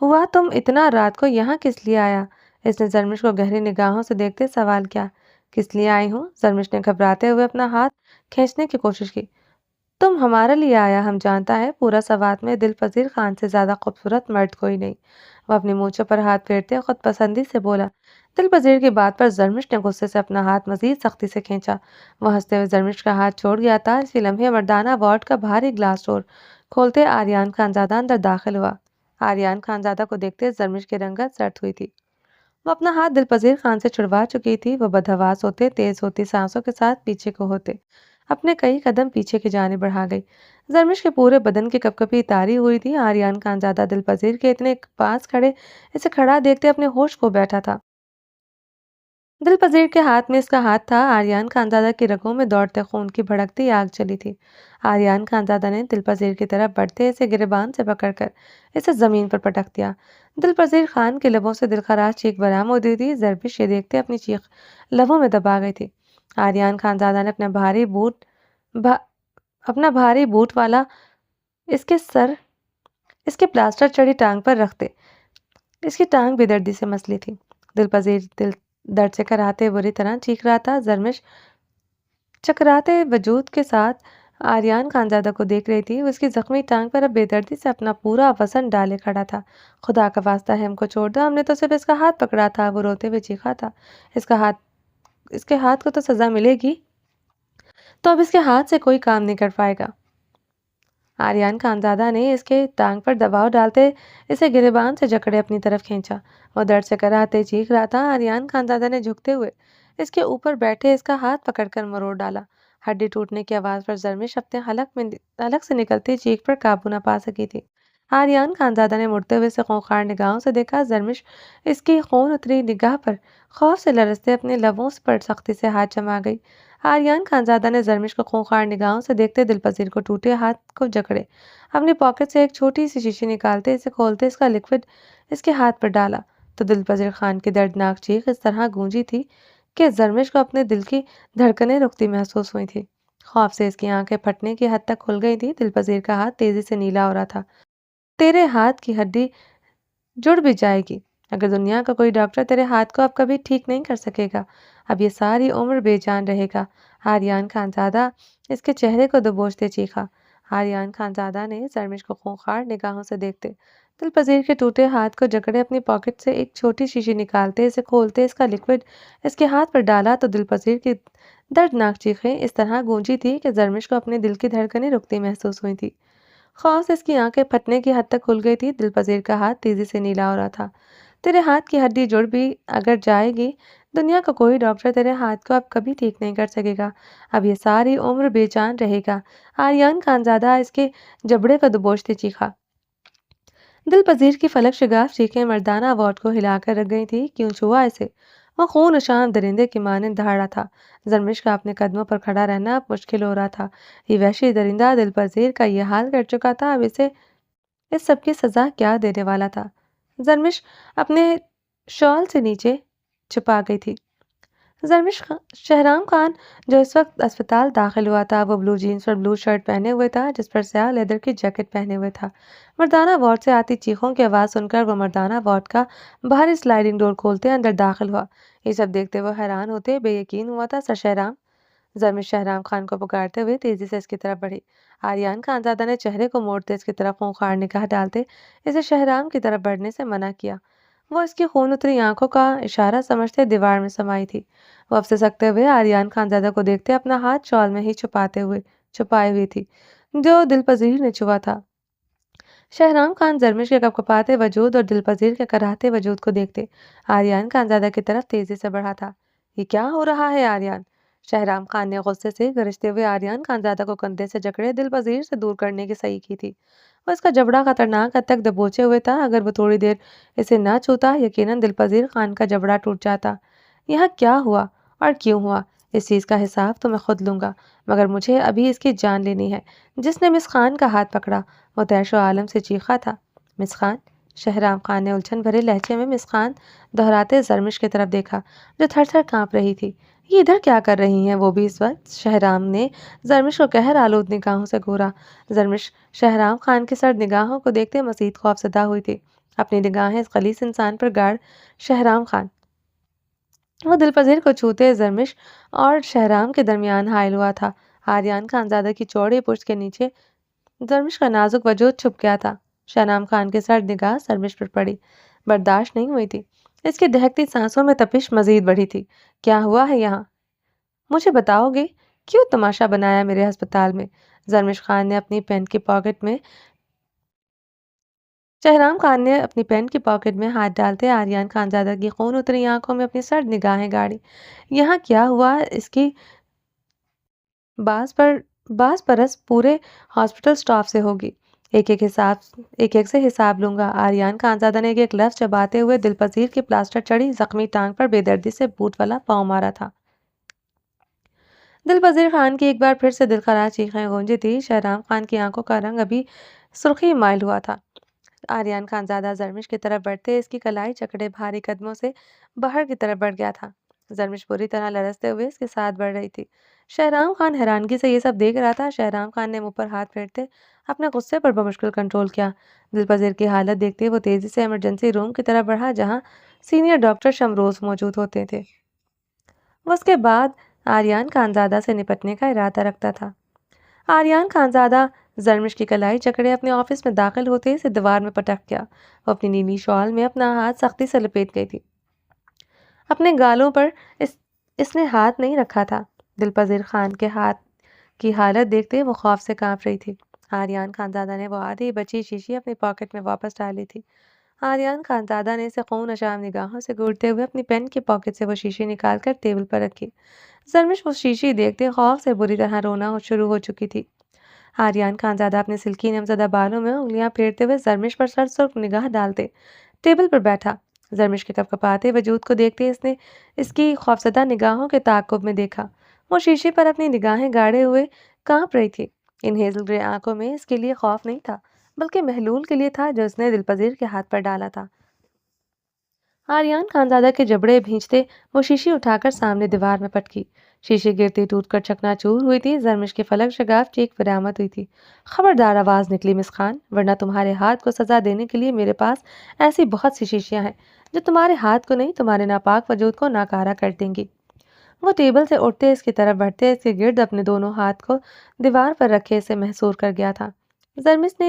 ہوا تم اتنا رات کو یہاں کس لیے آیا؟ اس نے زرمش کو گہری نگاہوں سے دیکھتے سوال کیا۔ کس لیے آئی ہوں؟ زرمش نے گھبراتے ہوئے اپنا ہاتھ کھینچنے کی کوشش کی۔ تم ہمارے لیے آیا، ہم جانتا ہے پورا سوات میں دل پذیر خان سے زیادہ خوبصورت مرد کوئی نہیں۔ وہ اپنی مونچھوں پر ہاتھ پھیرتے خود پسندی سے بولا۔ دل پذیر کی بات پر زرمش نے غصے سے اپنا ہاتھ مزید سختی سے کھینچا۔ وہ ہنستے ہوئے زرمش کا ہاتھ چھوڑ گیا تھا۔ اسی لمحے مردانہ وارڈ کا بھاری گلاس ڈور کھولتے آریان خانزادہ اندر داخل ہوا۔ آریان خانزادہ کو دیکھتے زرمش کی رنگت زرد ہوئی تھی۔ وہ اپنا ہاتھ دل پذیر خان سے چھڑوا چکی تھی۔ وہ بدحواس ہوتے، تیز ہوتی سانسوں کے ساتھ پیچھے کو ہوتے اپنے کئی قدم پیچھے کی جانب بڑھا گئی۔ زرمش کے پورے بدن کی کپکپی تاری ہوئی تھی۔ آریان خانزادہ دل پذیر کے اتنے پاس کھڑے اسے کھڑا دیکھتے اپنے ہوش کھو بیٹھا تھا۔ دل پذیر کے ہاتھ میں اس کا ہاتھ تھا۔ آریان خانزادہ کی رگوں میں دوڑتے خون کی بھڑکتی آگ چلی تھی۔ آریان خانزادہ نے دل پذیر کی طرف بڑھتے اسے گریبان سے پکڑ کر اسے زمین پر پٹک دیا۔ دل پذیر خان کے لبوں سے دلخراش چیخ برآمد ہوئی تھی۔ زرمش یہ دیکھتے اپنی چیخ لبوں میں دبا گئی تھی۔ آریان خانزادہ نے اپنا بھاری بوٹ والا اس کے پلاسٹر چڑھی ٹانگ پر رکھتے اس کی ٹانگ بے دردی سے مس لی تھی۔ دل پذیر درد سے کراہتے بری طرح چیخ رہا تھا۔ زرمش چکراتے وجود کے ساتھ آریان خانزادہ کو دیکھ رہی تھی۔ وہ اس کی زخمی ٹانگ پر اب بے دردی سے اپنا پورا وزن ڈالے کھڑا تھا۔ خدا کا واسطہ ہے، ہم کو چھوڑ دو، ہم نے تو صرف اس کا ہاتھ پکڑا تھا۔ وہ روتے ہوئے چیخا تھا۔ اس کے ہاتھ کو تو سزا ملے گی، تو اب اس کے ہاتھ سے کوئی کام نہیں کر پائے گا۔ آریان خانزادہ نے اس کے ٹانگ پر دباؤ ڈالتے اسے گریبان سے جکڑے اپنی طرف کھینچا۔ وہ درد سے کراہتے چیخ رہا تھا۔ آریان خانزادہ نے جھکتے ہوئے اس کے اوپر بیٹھے اس کا ہاتھ پکڑ کر مروڑ ڈالا۔ ہڈی ٹوٹنے کی آواز پر زرمش اپنے حلق سے نکلتی چیخ پر قابو نہ پا سکی تھی۔ آریان خانزادہ نے مڑتے ہوئے اسے خونخوار نگاہوں سے دیکھا۔ زرمش اس کی خون اتری نگاہ پر خوف سے لرزتے اپنے لبوں پر سختی سے ہاتھ جما گئی۔ آریان خانزادہ نے زرمش کو خونخوار نگاہوں سے دیکھتے دل پذیر کو ٹوٹے ہاتھ کو جکڑے اپنی پاکٹ سے ایک چھوٹی سی شیشی نکالتے اسے کھولتے اس کا لکوڈ اس کے ہاتھ پر ڈالا تو دل پذیر خان کی دردناک چیخ اس طرح گونجی تھی کہ زرمش کو اپنے دل کی دھڑکنیں رکتی محسوس ہوئی تھی۔ خوف سے اس کی آنکھیں پھٹنے کی حد تک کھل گئی تھی۔ دل پذیر کا ہاتھ تیزی سے نیلا ہو رہا تھا۔ تیرے ہاتھ کی ہڈی جڑ بھی جائے گی اگر دنیا کا کوئی ڈاکٹر تیرے ہاتھ کو اب کبھی ٹھیک نہیں کر سکے گا، اب یہ ساری عمر بے جان رہے گا۔ آریان خانزادہ اس کے چہرے کو دبوچتے چیخا۔ آریان خانزادہ نے زرمش کو خونخوار نگاہوں سے دیکھتے دل پذیر کے ٹوٹے ہاتھ کو جکڑے اپنی پاکٹ سے ایک چھوٹی شیشی نکالتے اسے کھولتے اس کا لکوڈ اس کے ہاتھ پر ڈالا تو دل پذیر کی دردناک چیخیں اس طرح گونجی تھی کہ زرمش کو اپنے دل کی دھڑکنیں رکتی محسوس ہوئی تھی۔ خوف سے اس کی آنکھیں پھٹنے کی حد تک کھل گئی تھی۔ دل پذیر کا ہاتھ تیزی سے نیلا ہو رہا تھا۔ تیرے ہاتھ کی ہڈی جڑ بھی اگر جائے گی، دنیا کا کوئی ڈاکٹر تیرے ہاتھ کو اب کبھی ٹھیک نہیں کر سکے گا، اب یہ ساری عمر بے جان رہے گا۔ آریان خانزادہ اس کے جبڑے کو دبوچتے چیخا۔ دل پذیر کی فلک شگاف چیخیں مردانہ وارڈ کو ہلا کر رکھ گئی تھی۔ کیوں چھوا اسے؟ وہ خون نشان درندے کی مانند دہاڑا تھا۔ زرمش کا اپنے قدموں پر کھڑا رہنا اب مشکل ہو رہا تھا۔ یہ وحشی درندہ دل پذیر کا یہ حال کر چکا تھا، اب اسے اس سب کی سزا کیا دینے والا تھا؟ زرمش اپنے شال سے نیچے چھپا گئی تھی۔ شہرام خان جو اس وقت اسپتال داخل ہوا تھا، وہ بلو جینز اور بلو شرٹ پہنے ہوئے تھا جس پر سیاہ لیدر کی جیکٹ پہنے ہوئے تھا۔ مردانہ وارڈ سے آتی چیخوں کی آواز سن کر وہ مردانہ وارڈ کا بھاری سلائڈنگ ڈور کھولتے اندر داخل ہوا۔ یہ سب دیکھتے وہ حیران ہوتے بے یقین ہوا تھا۔ سر شہرام! زرمش شہرام خان کو پکارتے ہوئے تیزی سے اس کی طرف بڑھی۔ آریان خانزادہ نے چہرے کو موڑتے اس کی طرف خونخوار نگاہ ڈالتے اسے شہرام کی طرف بڑھنے سے منع کیا۔ وہ اس کی خون اتری آنکھوں کا اشارہ سمجھتے دیوار میں سمائی تھی۔ وہ اب سے سکتے ہوئے آریان خانزادہ کو دیکھتے اپنا ہاتھ شال میں ہی چھپائے ہوئی تھی جو دل پذیر نے چھوا تھا۔ شہرام خان زرمش کے کپکپاتے وجود اور دل پذیر کے کراہتے وجود کو دیکھتے آریان خانزادہ کی طرف تیزی سے بڑھا تھا۔ یہ کیا ہو رہا ہے آریان؟ شہرام خان نے غصے سے گرجتے ہوئے آریان خانزادہ کو کندھے سے جکڑے دل پذیر سے دور کرنے کی صحیح کی تھی۔ وہ اس کا جبڑا خطرناک حد تک دبوچے ہوئے تھا۔ اگر وہ تھوڑی دیر اسے نہ چھوتا، یقیناً دل پذیر خان کا جبڑا ٹوٹ جاتا۔ یہاں کیا ہوا اور کیوں ہوا، اس چیز کا حساب تو میں خود لوں گا، مگر مجھے ابھی اس کی جان لینی ہے۔ جس نے مس خان کا ہاتھ پکڑا، وہ تیش و عالم سے چیخا تھا۔ مس خان؟ شہرام خان نے الجھن بھرے لہجے میں مس خان دہراتے زرمش کی طرف دیکھا جو تھر تھر کانپ رہی تھی۔ یہ ادھر کیا کر رہی ہیں وہ بھی اس وقت؟ شہرام نے زرمش کو قہر آلود نگاہوں سے گھورا۔ زرمش شہرام خان کی سرد نگاہوں کو دیکھتے مزید خوفزدہ ہوئی تھی۔ اپنی نگاہیں اس خلیص انسان پر گاڑ شہرام خان وہ دل پذیر کو چھوتے زرمش اور شہرام کے درمیان حائل ہوا تھا۔ آریان خانزادہ کی چوڑی پشت کے نیچے زرمش کا نازک وجود چھپ گیا تھا۔ شہرام خان کی سرد نگاہ زرمش پر پڑی، برداشت نہیں ہوئی تھی۔ اس کی دہکتی سانسوں میں تپش مزید بڑھی تھی۔ کیا ہوا ہے یہاں؟ مجھے بتاؤ گے؟ کیوں تماشا بنایا میرے ہسپتال میں؟ زرمش خان نے اپنی پین کی پاکٹ میں شہرام خان نے اپنی پین کی پاکٹ میں ہاتھ ڈالتے آریان خانزادہ کی خون اتری آنکھوں میں اپنی سرد نگاہیں گاڑی۔ یہاں کیا ہوا؟ اس کی باز پرس پورے ہاسپٹل سٹاف سے ہوگی۔ ایک ایک سے حساب لوں گا۔ آریان خانزادہ نے ایک لفظ چباتے ہوئے دل پذیر کی پلاسٹر چڑھی زخمی ٹانگ پر بے دردی سے بوٹ والا پاؤں مارا تھا۔ دل پذیر خان کی ایک بار پھر سے دلخراش چیخیں گونجی تھی۔ شہرام خان کی آنکھوں کا رنگ ابھی سرخی مائل ہوا تھا۔ آریان خانزادہ زرمش کی طرف بڑھتے اس کی کلائی جکڑے بھاری قدموں سے باہر کی طرف بڑھ گیا تھا۔ زرمش پوری طرح لرزتے ہوئے اس کے ساتھ بڑھ رہی تھی۔ شہرام خان حیرانگی سے یہ سب دیکھ رہا تھا۔ شہرام خان نے منہ پر ہاتھ پھیرتے اپنے غصے پر بمشکل کنٹرول کیا۔ دل پذیر کی حالت دیکھتے وہ تیزی سے ایمرجنسی روم کی طرف بڑھا جہاں سینئر ڈاکٹر شمروز موجود ہوتے تھے۔ وہ اس کے بعد آریان خانزادہ سے نپٹنے کا ارادہ رکھتا تھا۔ آریان خانزادہ زرمش کی کلائی جکڑے اپنے آفس میں داخل ہوتے اسے دیوار میں پٹک گیا۔ وہ اپنی نیلی شال میں اپنا ہاتھ سختی سے لپیٹ گئی تھی۔ اپنے گالوں پر اس نے ہاتھ نہیں رکھا تھا۔ دل پذیر خان کے ہاتھ کی حالت دیکھتے وہ خوف سے کانپ رہی تھی۔ آریان خانزادہ نے وہ آدھی بچی شیشی اپنی پاکٹ میں واپس ڈالی تھی۔ آریان خانزادہ نے اسے خون نشان نگاہوں سے گھورتے ہوئے اپنی پین کی پاکٹ سے وہ شیشی نکال کر ٹیبل پر رکھی۔ زرمش وہ شیشی دیکھتے خوف سے بری طرح رونا شروع ہو چکی تھی۔ آریان خانزادہ اپنے سلکی نمزدہ بالوں میں انگلیاں پھیرتے ہوئے زرمش پر سرسبز نگاہ ڈالتے ٹیبل پر بیٹھا۔ زرمش کے کپکپاتے وجود کو دیکھتے اس نے اس کی خوفزدہ نگاہوں کے تعاقب میں دیکھا۔ وہ شیشے پر اپنی نگاہیں گاڑے ہوئے کانپ رہی تھی۔ ان ہیزل گرے آنکھوں میں اس کے لیے خوف نہیں تھا بلکہ محلول کے لیے تھا جو اس نے دل پذیر کے ہاتھ پر ڈالا تھا۔ آریان خانزادہ کے جبڑے بھینچتے وہ شیشی اٹھا کر سامنے دیوار میں پٹکی۔ شیشی گرتی ٹوٹ کر چکنا چور ہوئی تھی۔ زرمش کے فلک شگاف چیخ برآمد ہوئی تھی۔ خبردار آواز نکلی مس خان، ورنہ تمہارے ہاتھ کو سزا دینے کے لیے میرے پاس ایسی بہت سی شیشیاں ہیں جو تمہارے ہاتھ کو نہیں تمہارے ناپاک وجود کو ناکارہ کر دیں گی۔ وہ ٹیبل سے اٹھتے اس کی طرف بڑھتے اس کے گرد اپنے دونوں ہاتھ کو دیوار پر رکھے اسے محصور کر گیا تھا۔ زرمش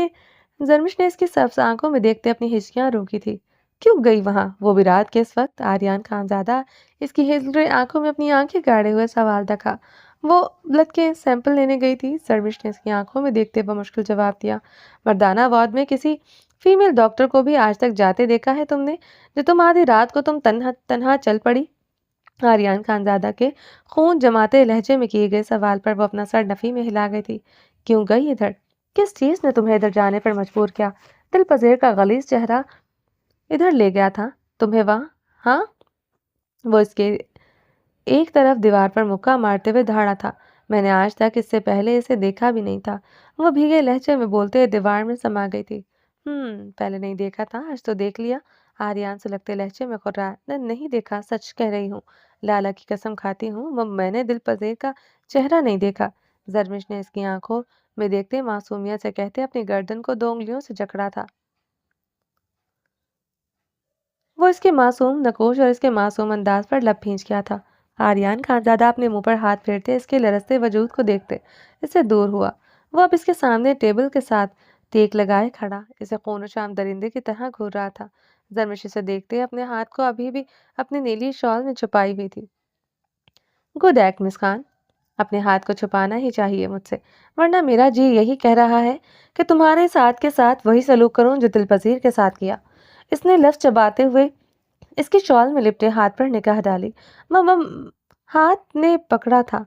نے اس کی سبز آنکھوں میں دیکھتے اپنی ہچکیاں روکی تھی۔ کیوں گئی وہاں؟ وہ بھی رات کے اس وقت؟ آریان خانزادہ اس کی ہیزل آنکھوں میں اپنی آنکھیں گاڑے ہوئے سوال رکھا۔ وہ بلڈ کے سیمپل لینے گئی تھی۔ زرمش نے اس کی آنکھوں میں دیکھتے بمشکل جواب دیا۔ مردانہ وارڈ میں کسی فیمیل ڈاکٹر کو بھی آج تک جاتے دیکھا ہے تم نے جو تم آدھی رات کو تم تنہا چل پڑی؟ آریان خانزادہ کے خون جماتے لہجے میں کیے گئے سوال پر وہ اپنا سر نفی میں ہلا گئی تھی۔ کیوں گئی ادھر؟ کس چیز نے تمہیں ادھر جانے پر مجبور کیا؟ دل پذیر کا غلیظ چہرہ ادھر لے گیا تھا تمہیں وہاں؟ ہاں؟ وہ اس کے ایک طرف دیوار پر مکہ مارتے ہوئے دھاڑا تھا۔ میں نے آج تک اس سے پہلے اسے دیکھا بھی نہیں تھا۔ وہ بھیگے لہجے میں بولتے دیوار میں سما گئی تھی۔ پہلے نہیں دیکھا تھا، آج تو دیکھ لیا۔ آریان سلگتے لہجے میں خررایا۔ نہیں دیکھا، سچ کہہ رہی ہوں، لالا کی قسم کھاتی ہوں، میں نے دل پذیر کا چہرہ نہیں دیکھا۔ زرمش نے اس کی آنکھوں میں دیکھتے معصومیت سے کہتے اپنی گردن کو 2 انگلیوں سے جکڑا تھا۔ وہ اس کے معصوم نقوش اور اس کے معصوم انداز پر لب بھینچ گیا تھا۔ آریان خانزادہ اپنے منہ پر ہاتھ پھیرتے اس کے لرزتے وجود کو دیکھتے اس سے دور ہوا۔ وہ اب اس کے سامنے ٹیبل کے ساتھ ٹیک لگائے کھڑا اسے خون و شام درندے کی طرح گھور رہا تھا۔ زرمش اسے دیکھتے اپنے ہاتھ کو ابھی بھی اپنی نیلی شال میں چھپائی ہوئی تھی۔ گڈ ایکٹ مس خان، اپنے ہاتھ کو چھپانا ہی چاہیے مجھ سے، ورنہ میرا جی یہی کہہ رہا ہے کہ تمہارے ساتھ کے ساتھ وہی سلوک کروں جو دل پذیر کے ساتھ کیا۔ اس نے لفظ چباتے ہوئے اس کی شال میں لپٹے ہاتھ پر نگاہ ڈالی۔ ہاتھ نے پکڑا تھا،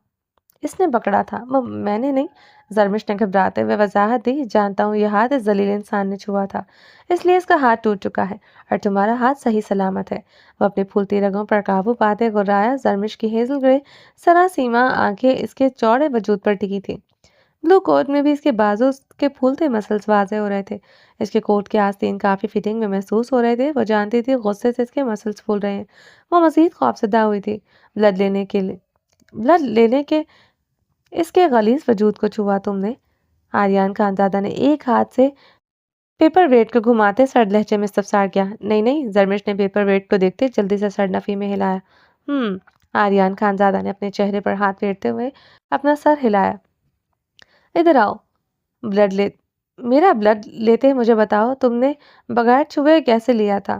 اس نے پکڑا تھا، میں نے نہیں۔ زرمش نے گھبراتے ہوئے وضاحت دی۔ جانتا ہوں یہ ہاتھ اس ذلیل انسان نے چھوا تھا، اس لیے اس کا ہاتھ ٹوٹ چکا ہے اور تمہارا ہاتھ صحیح سلامت ہے۔ وہ اپنی پھولتی رگوں پر قابو پاتے گرایا۔ زرمش کی ہیزل گرے سراسیما آنکھیں اس کے چوڑے وجود پر ٹکی تھی۔ بلو کوٹ میں بھی اس کے بازو کے پھولتے مسلز واضح ہو رہے تھے۔ اس کے کوٹ کے آستین کافی فٹنگ میں محسوس ہو رہے تھے۔ وہ جانتی تھی غصے سے اس کے مسلز پھول رہے ہیں۔ وہ مزید خوفزدہ ہوئی تھی۔ بلڈ لینے کے اس کے غلیظ وجود کو چھوا تم نے؟ آریان خانزادہ نے ایک ہاتھ سے پیپر ویٹ کو گھماتے سرد لہجے میں استفسار کیا۔ نہیں، زرمش نے پیپر ویٹ کو دیکھتے جلدی سے سر نفی میں ہلایا۔ آریان خانزادہ نے اپنے چہرے پر ہاتھ پھیرتے ہوئے اپنا سر ہلایا۔ ادھر آؤ، میرا بلڈ لیتے مجھے بتاؤ تم نے بغیر چھوئے کیسے لیا تھا؟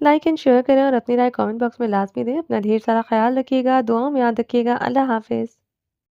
لائک اینڈ شیئر کریں اور اپنی رائے کامنٹ باکس میں لازمی دیں۔ اپنا ڈھیر سارا خیال رکھیے گا، دعاؤں میں یاد رکھیے گا۔ اللہ حافظ۔